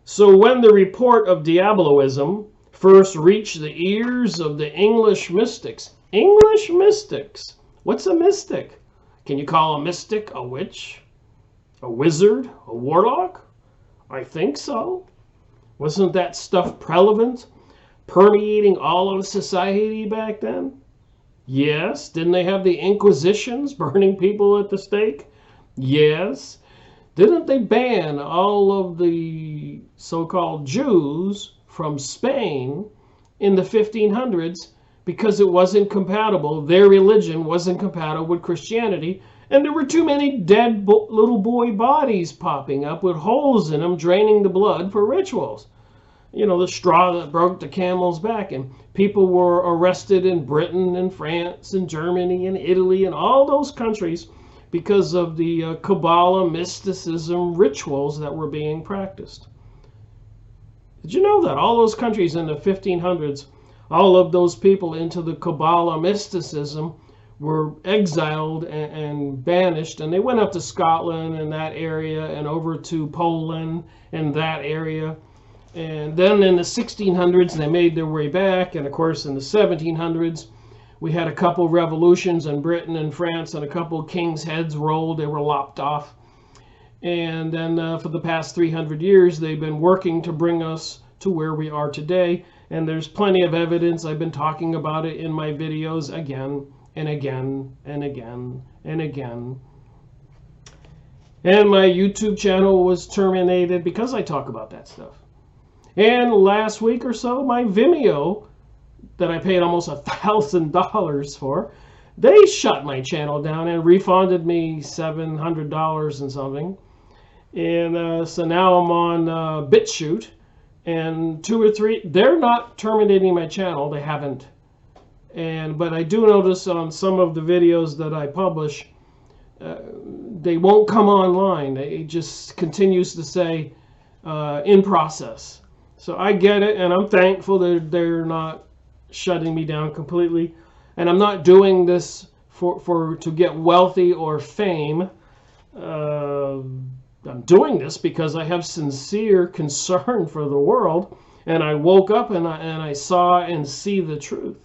So when the report of diabolism first reached the ears of the English mystics. English mystics? What's a mystic? Can you call a mystic a witch? A wizard? A warlock? I think so. Wasn't that stuff prevalent, permeating all of society back then? Yes. Didn't they have the Inquisitions burning people at the stake? Yes. Didn't they ban all of the so-called Jews from Spain in the 1500s because it wasn't compatible? Their religion wasn't compatible with Christianity, and there were too many dead little boy bodies popping up with holes in them, draining the blood for rituals. You know, the straw that broke the camel's back. And people were arrested in Britain and France and Germany and Italy and all those countries because of the Kabbalah mysticism rituals that were being practiced. Did you know that all those countries in the 1500s, all of those people into the Kabbalah mysticism were exiled and banished, and they went up to Scotland and that area and over to Poland and that area. And then in the 1600s, they made their way back. And of course, in the 1700s, we had a couple revolutions in Britain and France, and a couple kings' heads rolled. They were lopped off. And then for the past 300 years, they've been working to bring us to where we are today. And there's plenty of evidence. I've been talking about it in my videos again and again and again and again. And my YouTube channel was terminated because I talk about that stuff. And last week or so, my Vimeo, that I paid almost $1,000 for, they shut my channel down and refunded me $700 and something. And so now I'm on BitChute, and 2 or 3, they're not terminating my channel, they haven't. But I do notice on some of the videos that I publish, they won't come online. It just continues to say in process. So I get it, and I'm thankful that they're not shutting me down completely. And I'm not doing this to get wealthy or fame. I'm doing this because I have sincere concern for the world, and I woke up and I saw and see the truth.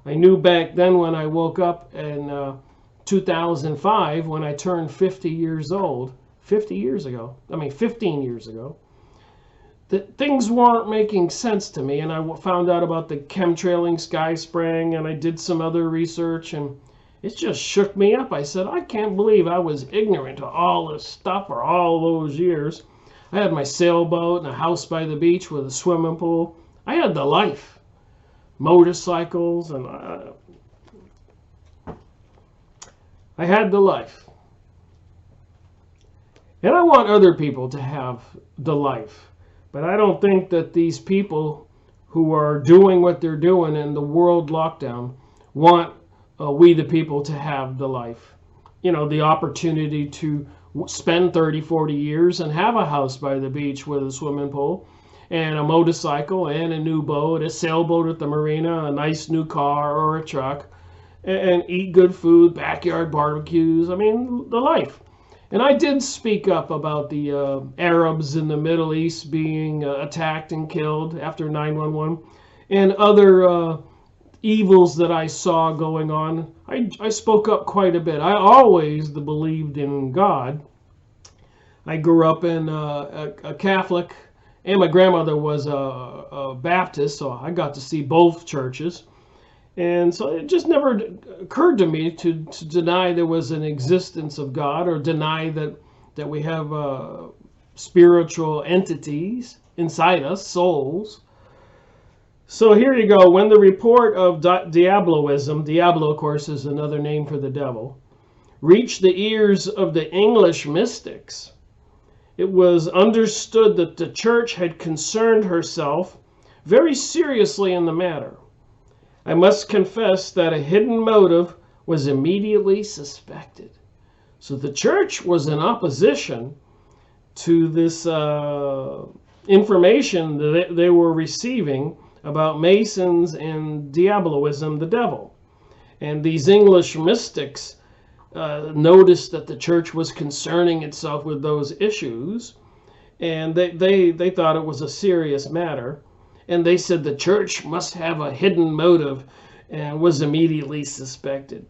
I knew back then when I woke up in 2005, when I turned 50 years old, 15 years ago, that things weren't making sense to me. And I found out about the chemtrailing sky spraying, and I did some other research, and it just shook me up. I said, I can't believe I was ignorant to all this stuff for all those years. I had my sailboat and a house by the beach with a swimming pool. I had the life. Motorcycles, and I had the life. And I want other people to have the life. But I don't think that these people who are doing what they're doing in the world lockdown want we the people to have the life. You know, the opportunity to spend 30, 40 years and have a house by the beach with a swimming pool and a motorcycle and a new boat, a sailboat at the marina, a nice new car or a truck, and eat good food, backyard barbecues. I mean, the life. And I did speak up about the Arabs in the Middle East being attacked and killed after 9/11 and other evils that I saw going on. I spoke up quite a bit. I always believed in God. I grew up in a Catholic, and my grandmother was a Baptist, so I got to see both churches. And so it just never occurred to me to deny there was an existence of God, or deny that we have spiritual entities inside us, souls. So here you go. When the report of Diabloism, Diablo, of course, is another name for the devil, reached the ears of the English mystics, it was understood that the church had concerned herself very seriously in the matter. I must confess that a hidden motive was immediately suspected. So the church was in opposition to this information that they were receiving about Masons and Diabloism, the devil. And these English mystics noticed that the church was concerning itself with those issues, and they thought it was a serious matter. And they said the church must have a hidden motive, and was immediately suspected.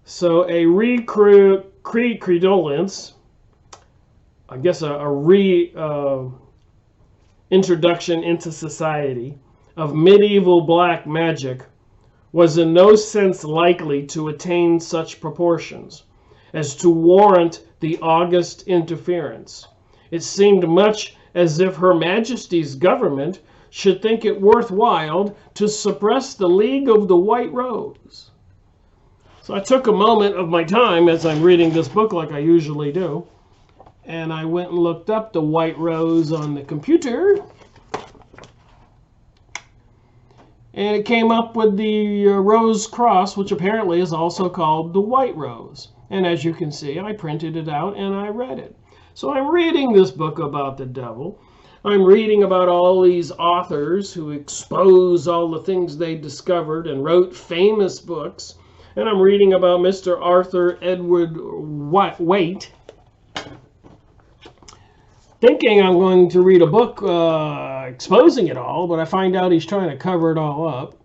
So a recredulence, I guess a introduction into society of medieval black magic was in no sense likely to attain such proportions as to warrant the august interference. It seemed much as if Her Majesty's government should think it worthwhile to suppress the League of the White Rose. So I took a moment of my time as I'm reading this book, like I usually do, and I went and looked up the White Rose on the computer, and it came up with the Rose Cross, which apparently is also called the White Rose. And as you can see, I printed it out and I read it. So I'm reading this book about the devil. I'm reading about all these authors who expose all the things they discovered and wrote famous books. And I'm reading about Mr. Arthur Edward Waite, thinking I'm going to read a book exposing it all, but I find out he's trying to cover it all up.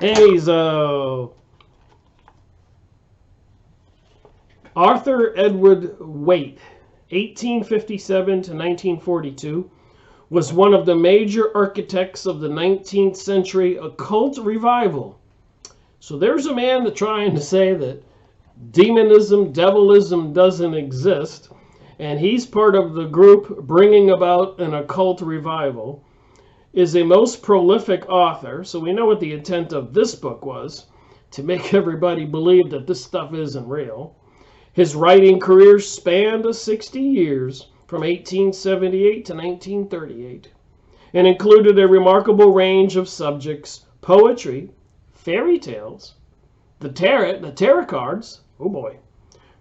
And he's Arthur Edward Waite, 1857 to 1942, was one of the major architects of the 19th century occult revival. So there's a man trying to say that demonism, devilism doesn't exist, and he's part of the group bringing about an occult revival, is a most prolific author. So we know what the intent of this book was, to make everybody believe that this stuff isn't real. His writing career spanned 60 years, from 1878 to 1938, and included a remarkable range of subjects: poetry, fairy tales, the tarot cards, oh boy,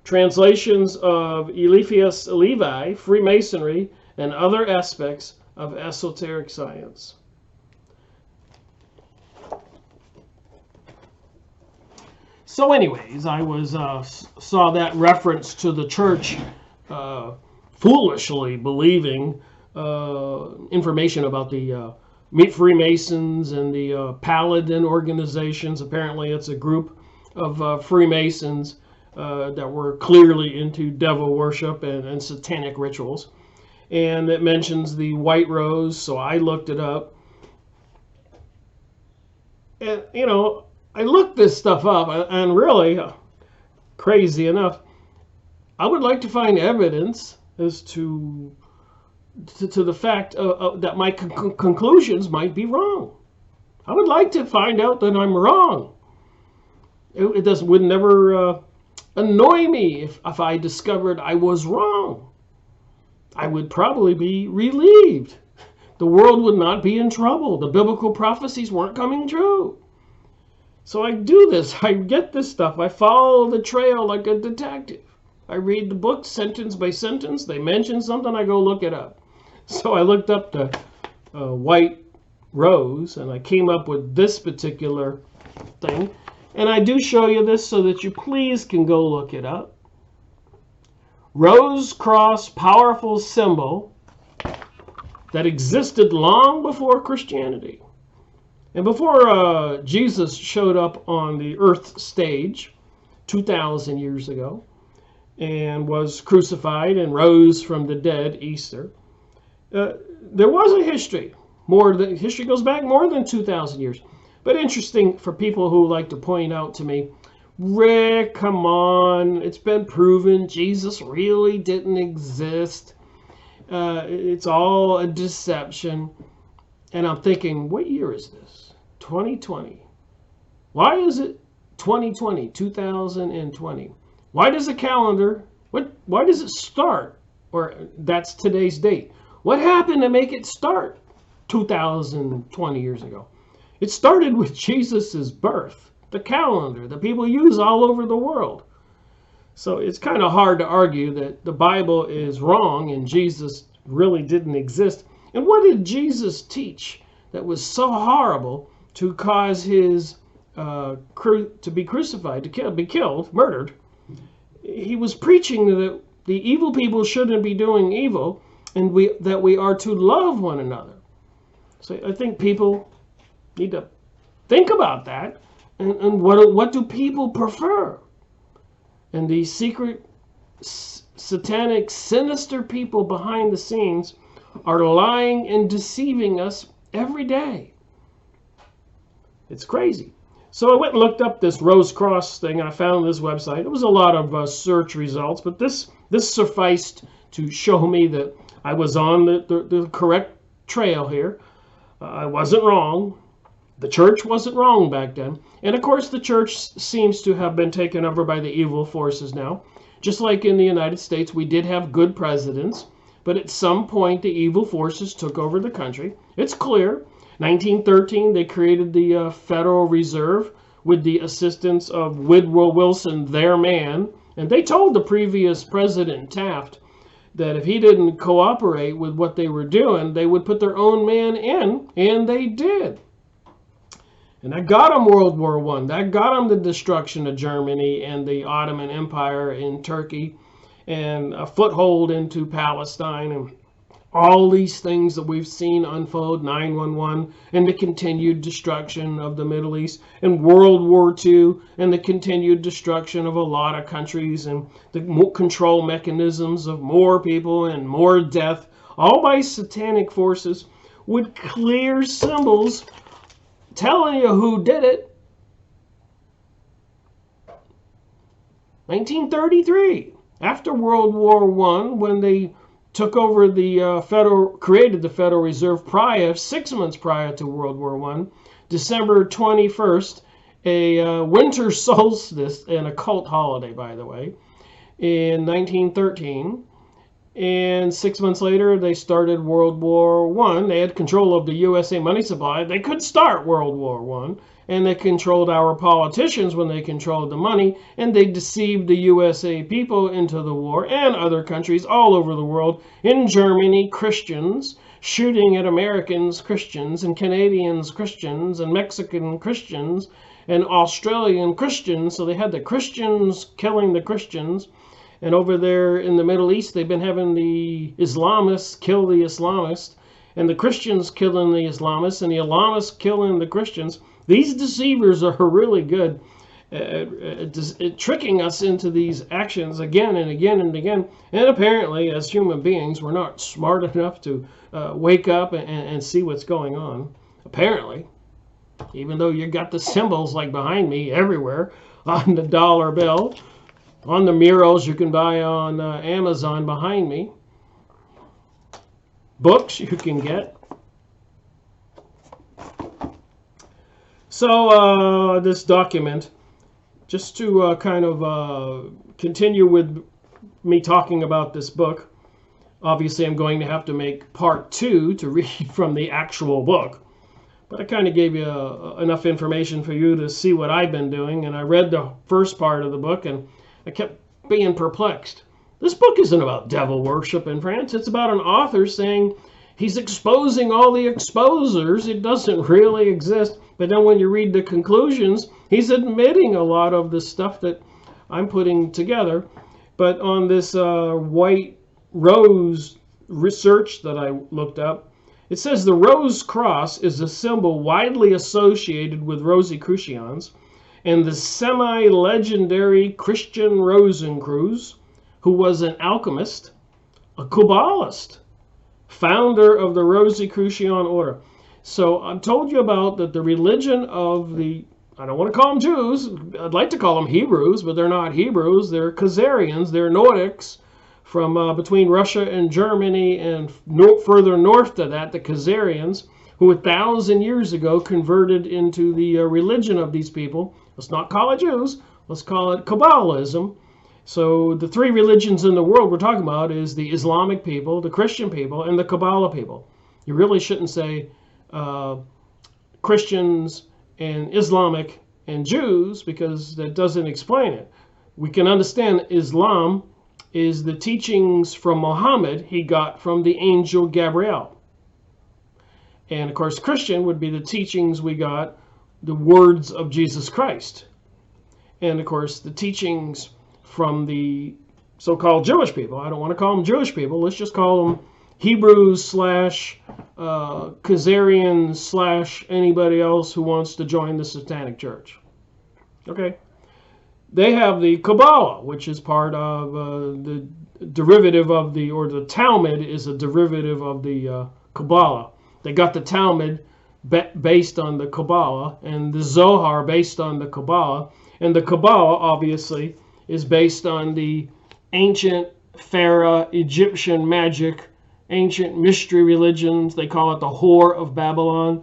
translations of Eliphas Levi, Freemasonry, and other aspects of esoteric science. So anyways, I saw that reference to the church foolishly believing information about the Freemasons and the Paladin organizations. Apparently it's a group of Freemasons that were clearly into devil worship and satanic rituals. And it mentions the white rose, so I looked it up. And, you know, I looked this stuff up, and really, crazy enough, I would like to find evidence as to the fact that my conclusions might be wrong. I would like to find out that I'm wrong. It would never annoy me if I discovered I was wrong. I would probably be relieved. The world would not be in trouble. The biblical prophecies weren't coming true. So I do this. I get this stuff. I follow the trail like a detective. I read the book sentence by sentence. They mention something, I go look it up. So I looked up the white rose, and I came up with this particular thing. And I do show you this so that you please can go look it up. Rose cross, powerful symbol that existed long before Christianity. And before Jesus showed up on the earth stage 2,000 years ago and was crucified and rose from the dead Easter, there was a history. History goes back more than 2,000 years. But interesting for people who like to point out to me, Rick, come on, it's been proven Jesus really didn't exist. It's all a deception. And I'm thinking, what year is this? 2020. Why is it 2020, 2020? Why does the calendar, why does it start? Or that's today's date. What happened to make it start 2020 years ago? It started with Jesus's birth, the calendar that people use all over the world. So it's kind of hard to argue that the Bible is wrong and Jesus really didn't exist. And what did Jesus teach that was so horrible to cause his to be crucified, to be killed, murdered? He was preaching that the evil people shouldn't be doing evil, and that we are to love one another. So I think people need to think about that, and what do people prefer? And the secret, satanic, sinister people behind the scenes are lying and deceiving us every day. It's crazy. So I went and looked up this Rose Cross thing, and I found this website. It was a lot of search results, but this sufficed to show me that I was on the correct trail here. I wasn't wrong. The church wasn't wrong back then. And of course, the church seems to have been taken over by the evil forces now. Just like in the United States, we did have good presidents, but at some point, the evil forces took over the country. It's clear. 1913, they created the Federal Reserve with the assistance of Woodrow Wilson, their man. And they told the previous president, Taft, that if he didn't cooperate with what they were doing, they would put their own man in, and they did. And that got them World War I. That got them the destruction of Germany and the Ottoman Empire in Turkey, and a foothold into Palestine. And All these things that we've seen unfold, 9/11 and the continued destruction of the Middle East, and World War II and the continued destruction of a lot of countries, and the control mechanisms of more people and more death, all by satanic forces, with clear symbols telling you who did it. 1933, after World War I, when they took over the created the Federal Reserve 6 months prior to World War I, December 21st, a winter solstice, an occult holiday, by the way, in 1913. And 6 months later, they started World War I. They had control of the USA money supply. They could start World War I. And they controlled our politicians when they controlled the money, and they deceived the USA people into the war, and other countries all over the world. In Germany, Christians shooting at Americans, Christians, and Canadians, Christians, and Mexican Christians, and Australian Christians. So they had the Christians killing the Christians. And over there in the Middle East, they've been having the Islamists kill the Islamists, and the Christians killing the Islamists, and the Islamists killing the Christians. These deceivers are really good at tricking us into these actions again and again and again. And apparently, as human beings, we're not smart enough to wake up and see what's going on. Apparently, even though you got the symbols like behind me everywhere on the dollar bill, on the murals you can buy on Amazon behind me, books you can get. So this document, just to kind of continue with me talking about this book, obviously I'm going to have to make part 2 to read from the actual book. But I kind of gave you enough information for you to see what I've been doing. And I read the first part of the book, and I kept being perplexed. This book isn't about devil worship in France. It's about an author saying he's exposing all the exposers. It doesn't really exist. But then when you read the conclusions, he's admitting a lot of the stuff that I'm putting together. But on this white rose research that I looked up, it says the rose cross is a symbol widely associated with Rosicrucians, and the semi-legendary Christian Rosencreuz, who was an alchemist, a Kabbalist, founder of the Rosicrucian order. So I've told you about that the religion of the, I don't want to call them Jews, I'd like to call them Hebrews, but they're not Hebrews, they're Khazarians, they're Nordics, from between Russia and Germany, and further north to that, the Khazarians, who 1,000 years ago converted into the religion of these people. Let's not call it Jews, let's call it Kabbalism. So the 3 religions in the world we're talking about is the Islamic people, the Christian people, and the Kabbalah people. You really shouldn't say Christians and Islamic and Jews, because that doesn't explain it. We can understand Islam is the teachings from Muhammad he got from the angel Gabriel. And of course, Christian would be the teachings we got, the words of Jesus Christ. And of course, the teachings from the so-called Jewish people. I don't want to call them Jewish people. Let's just call them Hebrews / Khazarians / anybody else who wants to join the Satanic Church. Okay. They have the Kabbalah, which is part of the derivative of the, or the Talmud is a derivative of the Kabbalah. They got the Talmud based on the Kabbalah, and the Zohar based on the Kabbalah. And the Kabbalah, obviously, is based on the ancient Pharaoh, Egyptian magic, ancient mystery religions. They call it the Whore of Babylon.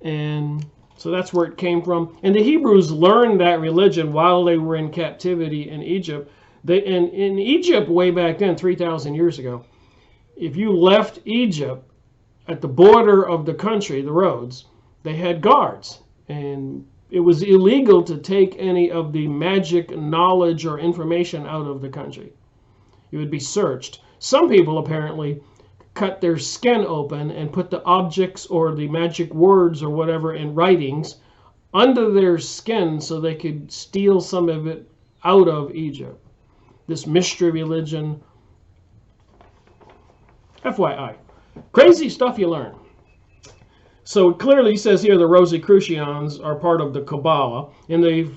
And so that's where it came from. And the Hebrews learned that religion while they were in captivity in Egypt. In Egypt, way back then, 3,000 years ago, if you left Egypt at the border of the country, the roads, they had guards. And it was illegal to take any of the magic knowledge or information out of the country. You would be searched. Some people apparently cut their skin open and put the objects or the magic words or whatever in writings under their skin so they could steal some of it out of Egypt. This mystery religion, FYI. Crazy stuff you learn. So it clearly says here the Rosicrucians are part of the Kabbalah, and the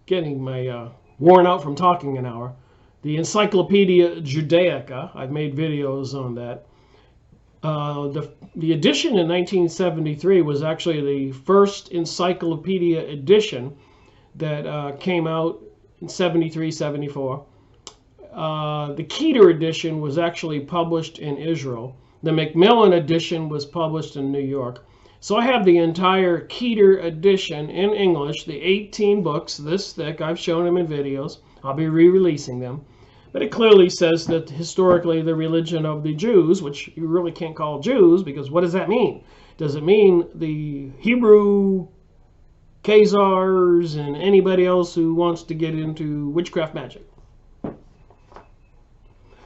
getting my worn out from talking an hour. The Encyclopedia Judaica, I've made videos on that. The edition in 1973 was actually the first encyclopedia edition that came out in 73, 74. The Keter edition was actually published in Israel. The Macmillan edition was published in New York. So I have the entire Keter edition in English, the 18 books, this thick. I've shown them in videos. I'll be re-releasing them. But it clearly says that historically the religion of the Jews, which you really can't call Jews, because what does that mean? Does it mean the Hebrew Khazars and anybody else who wants to get into witchcraft magic?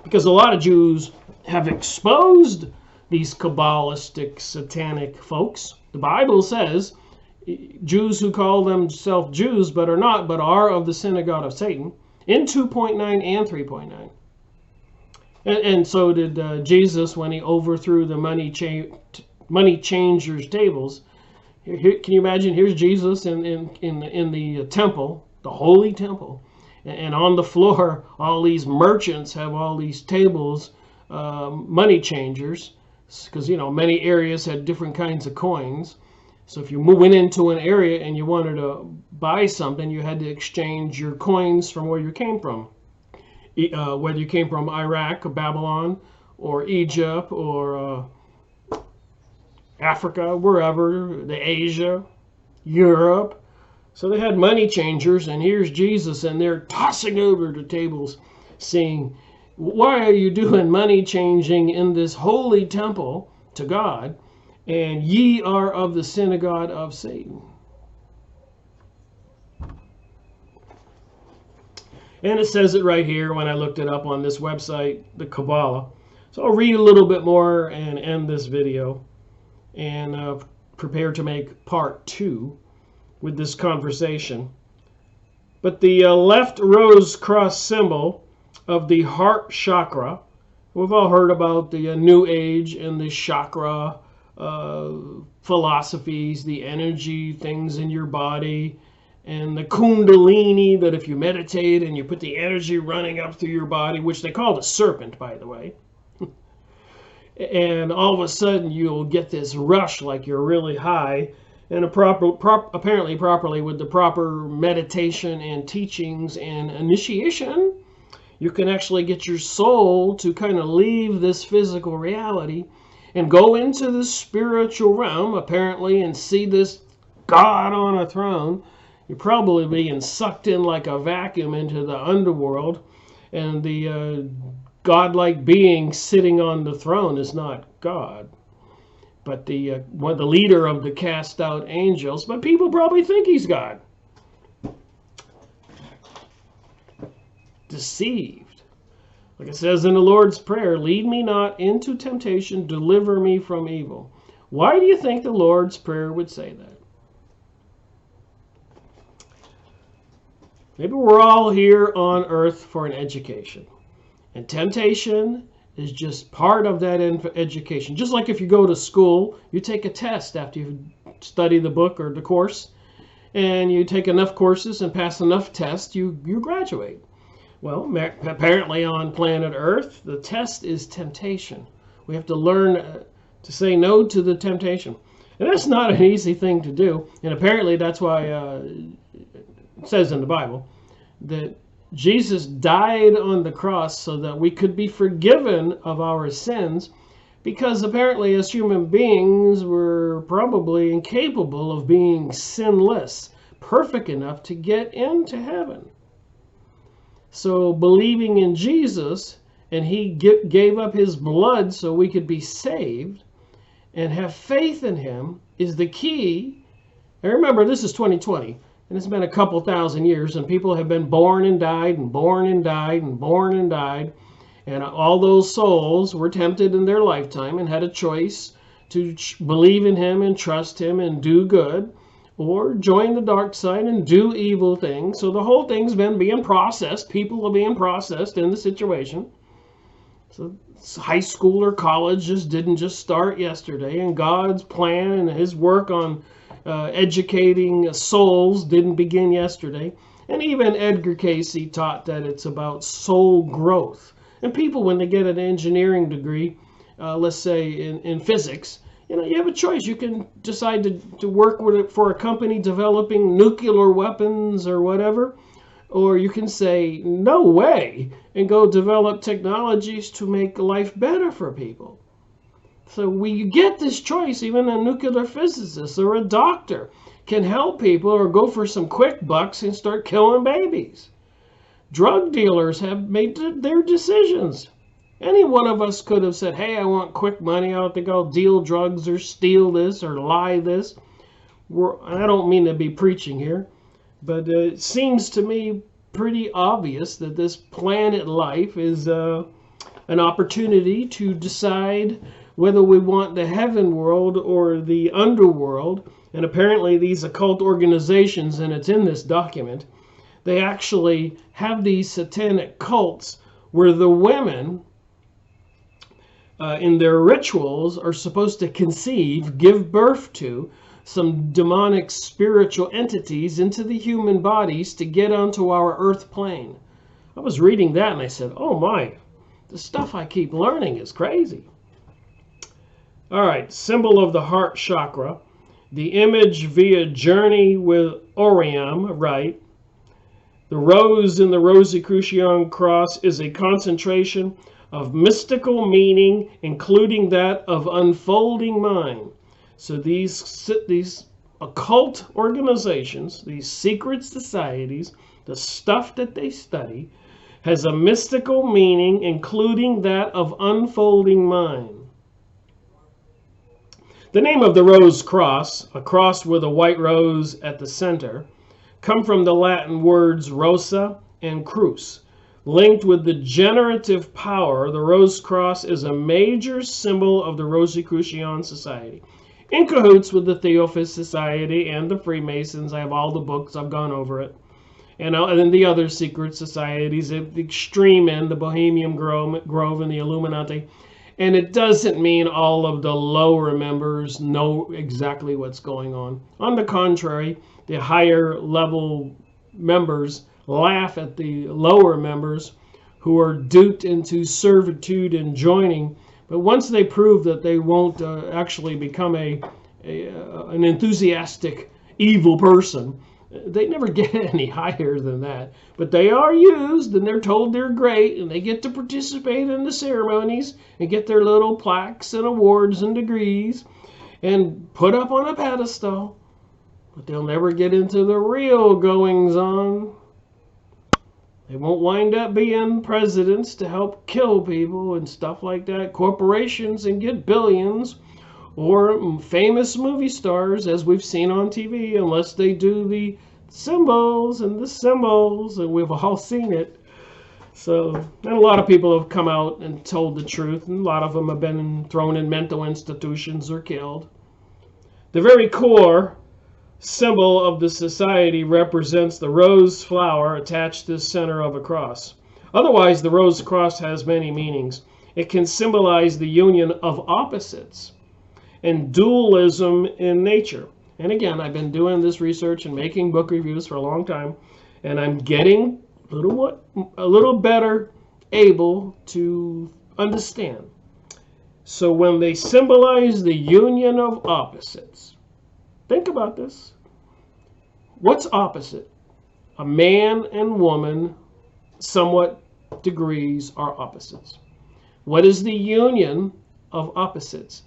Because a lot of Jews have exposed these Kabbalistic, satanic folks. The Bible says Jews who call themselves Jews but are not, but are of the synagogue of Satan, in 2.9 and 3.9. And so did Jesus when he overthrew the money changers' tables. Here, can you imagine? Here's Jesus in the temple, the holy temple. And on the floor, all these merchants have all these tables, money changers, because, you know, many areas had different kinds of coins. So if you went into an area and you wanted to buy something, you had to exchange your coins from where you came from. Whether you came from Iraq or Babylon or Egypt or Africa, wherever, Asia, Europe. So they had money changers, and here's Jesus, and they're tossing over the tables, saying, why are you doing money changing in this holy temple to God, and ye are of the synagogue of Satan? And it says it right here when I looked it up on this website, the Kabbalah. So I'll read a little bit more and end this video, and prepare to make part 2 with this conversation. But the left rose cross symbol of the heart chakra, we've all heard about the New Age and the chakra philosophies, the energy things in your body, and the kundalini, that if you meditate and you put the energy running up through your body, which they call the serpent, by the way, and all of a sudden you'll get this rush like you're really high. And apparently properly with the proper meditation and teachings and initiation, you can actually get your soul to kind of leave this physical reality and go into the spiritual realm, apparently, and see this God on a throne. You're probably being sucked in like a vacuum into the underworld, and the godlike being sitting on the throne is not God, but the leader of the cast out angels. But people probably think he's God. Deceived. Like it says in the Lord's Prayer, lead me not into temptation, deliver me from evil. Why do you think the Lord's Prayer would say that? Maybe we're all here on earth for an education. And temptation is just part of that education. Just like if you go to school, you take a test after you study the book or the course, and you take enough courses and pass enough tests, you graduate. Well, apparently on planet Earth, the test is temptation. We have to learn to say no to the temptation. And that's not an easy thing to do. And apparently that's why it says in the Bible that Jesus died on the cross so that we could be forgiven of our sins, because apparently as human beings we're probably incapable of being sinless, perfect enough to get into heaven. So believing in Jesus, and he gave up his blood so we could be saved and have faith in him, is the key. And remember, this is 2020. And it's been a couple thousand years, and people have been born and died and born and died and born and died. And all those souls were tempted in their lifetime and had a choice to believe in him and trust him and do good, or join the dark side and do evil things. So the whole thing's been being processed. People are being processed in the situation. So high school or college didn't just start yesterday, and God's plan and his work on educating souls didn't begin yesterday. And even Edgar Cayce taught that it's about soul growth. And people, when they get an engineering degree, let's say in physics, you have a choice. You can decide to work with it for a company developing nuclear weapons or whatever, or you can say, no way, and go develop technologies to make life better for people. So you get this choice. Even a nuclear physicist or a doctor can help people or go for some quick bucks and start killing babies. Drug dealers have made their decisions. Any one of us could have said, hey, I want quick money. I don't think I'll deal drugs or steal this or lie this. I don't mean to be preaching here, but it seems to me pretty obvious that this planet life is an opportunity to decide whether we want the heaven world or the underworld. And apparently these occult organizations, and it's in this document, they actually have these satanic cults where the women in their rituals are supposed to give birth to some demonic spiritual entities into the human bodies to get onto our earth plane. I was reading that and I said, oh my, the stuff I keep learning is crazy. All right, symbol of the heart chakra. The image via journey with Oriam, right? The rose in the Rosicrucian cross is a concentration of mystical meaning, including that of unfolding mind. So these occult organizations, these secret societies, the stuff that they study, has a mystical meaning, including that of unfolding mind. The name of the rose cross, a cross with a white rose at the center, come from the Latin words rosa and crus. Linked with the generative power, the rose cross is a major symbol of the Rosicrucian Society. In cahoots with the Theosophist Society and the Freemasons. I have all the books, I've gone over it. And then the other secret societies at the extreme end, the Bohemian Grove and the Illuminati. And it doesn't mean all of the lower members know exactly what's going on. On the contrary, the higher level members laugh at the lower members who are duped into servitude and joining. But once they prove that they won't actually become an enthusiastic evil person, they never get any higher than that. But they are used, and they're told they're great, and they get to participate in the ceremonies and get their little plaques and awards and degrees and put up on a pedestal. But they'll never get into the real goings-on. They won't wind up being presidents to help kill people and stuff like that, corporations, and get billions, or famous movie stars, as we've seen on TV, unless they do the symbols, and we've all seen it. So, and a lot of people have come out and told the truth, and a lot of them have been thrown in mental institutions or killed. The very core symbol of the society represents the rose flower attached to the center of a cross. Otherwise, the rose cross has many meanings. It can symbolize the union of opposites and dualism in nature. And again, I've been doing this research and making book reviews for a long time, and I'm getting a little better able to understand. So when they symbolize the union of opposites, think about this. What's opposite? A man and woman, somewhat degrees, are opposites. What is the union of opposites?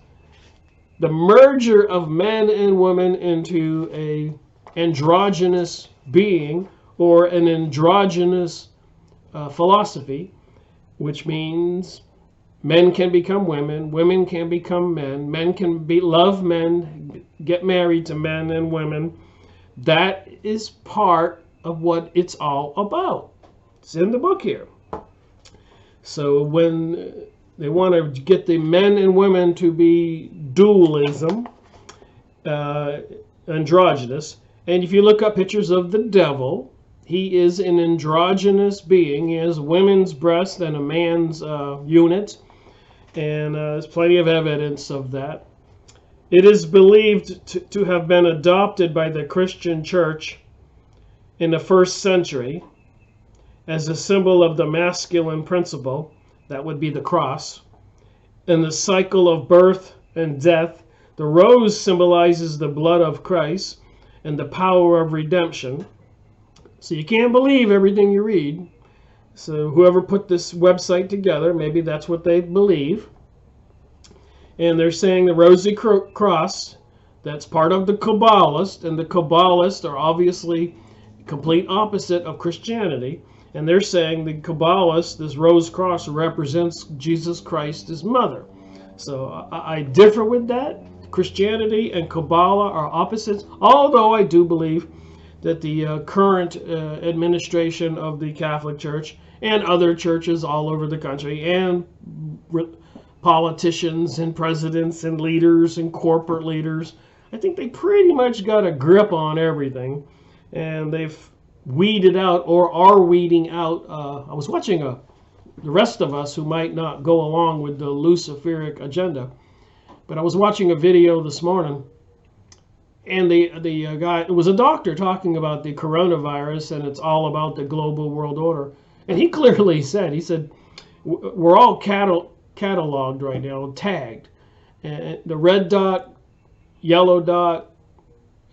The merger of men and women into an androgynous being, or an androgynous philosophy, which means men can become women, women can become men, men can love men, get married to men and women. That is part of what it's all about. It's in the book here. So when they want to get the men and women to be dualism, androgynous. And if you look up pictures of the devil, he is an androgynous being. He has women's breasts and a man's unit. And there's plenty of evidence of that. It is believed to have been adopted by the Christian church in the 1st century as a symbol of the masculine principle. That would be the cross. And the cycle of birth and death. The rose symbolizes the blood of Christ and the power of redemption. So you can't believe everything you read. So whoever put this website together, maybe that's what they believe. And they're saying the rosy cross, that's part of the Kabbalists, and the Kabbalists are obviously complete opposite of Christianity. And they're saying the Kabbalists, this rose cross, represents Jesus Christ, his mother. So I differ with that. Christianity and Kabbalah are opposites, although I do believe that the current administration of the Catholic Church and other churches all over the country, and politicians and presidents and leaders and corporate leaders, I think they pretty much got a grip on everything, and they've weeded out or are weeding out. I was watching the rest of us who might not go along with the Luciferic agenda, but I was watching a video this morning, and the guy, it was a doctor talking about the coronavirus, and it's all about the global world order. And he clearly said, he said, we're all cataloged right now, tagged. And the red dot, yellow dot,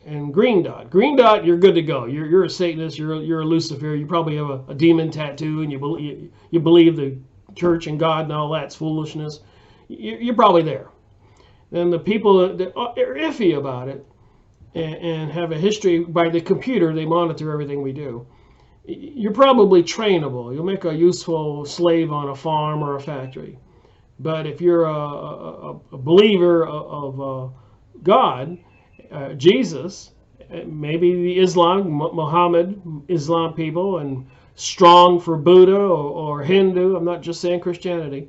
and green dot. Green dot, you're good to go. You're a Satanist. You're a Lucifer. You probably have a demon tattoo, and you believe the church and God and all that's foolishness. You're probably there. And the people that are iffy about it and have a history by the computer, they monitor everything we do. You're probably trainable. You'll make a useful slave on a farm or a factory. But if you're a believer of God, Jesus, maybe the Muhammad, Islam people, and strong for Buddha or Hindu, I'm not just saying Christianity,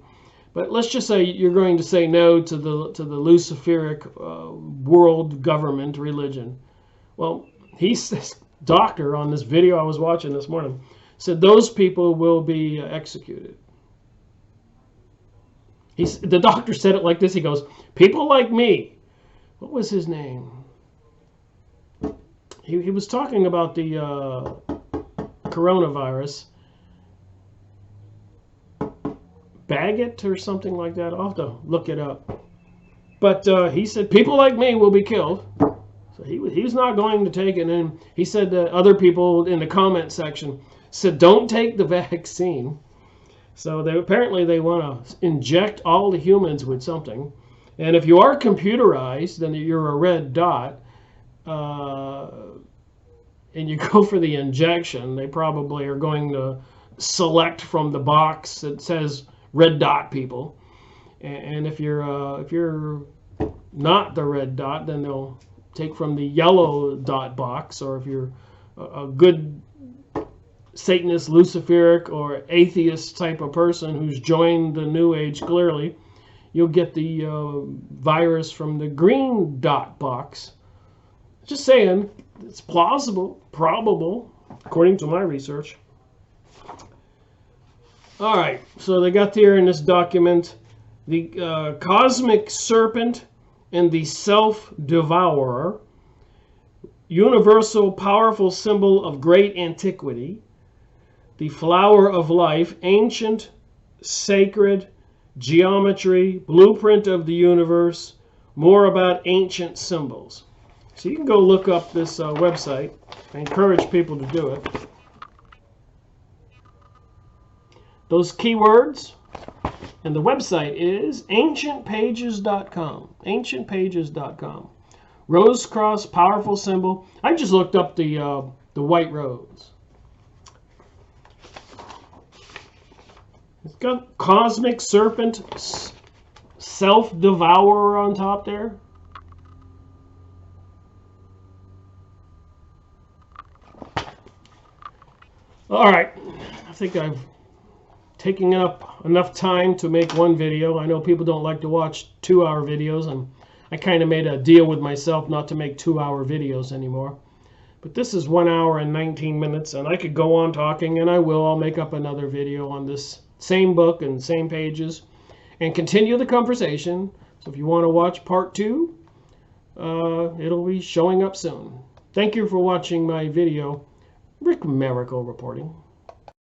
but let's just say you're going to say no to the Luciferic world government religion. Well, this doctor on this video I was watching this morning said those people will be executed. The doctor said it like this. He goes, people like me. What was his name? He was talking about the coronavirus. Baggett or something like that. I'll have to look it up. But he said people like me will be killed. So he's not going to take it. And he said that other people in the comment section said don't take the vaccine. So apparently they want to inject all the humans with something. And if you are computerized, then you're a red dot. And you go for the injection, they probably are going to select from the box that says red dot people. And if you're not the red dot, then they'll take from the yellow dot box. Or if you're a good Satanist, Luciferic, or atheist type of person who's joined the New Age clearly, you'll get the virus from the green dot box. Just saying, it's plausible, probable, according to my research. All right, so they got there in this document, the cosmic serpent and the self-devourer, universal powerful symbol of great antiquity, the flower of life, ancient, sacred, geometry, blueprint of the universe, more about ancient symbols. So you can go look up this website. I encourage people to do it. Those keywords, and the website is ancientpages.com. Ancientpages.com. Rose cross, powerful symbol. I just looked up the white rose. It's got cosmic serpent, self-devourer on top there. All right, I think I've taken up enough time to make one video. I know people don't like to watch 2-hour videos, and I kind of made a deal with myself not to make 2-hour videos anymore. But this is 1 hour and 19 minutes, and I could go on talking, and I will. I'll make up another video on this same book and same pages and continue the conversation. So if you want to watch part 2, it'll be showing up soon. Thank you for watching my video. Rick Miracle reporting.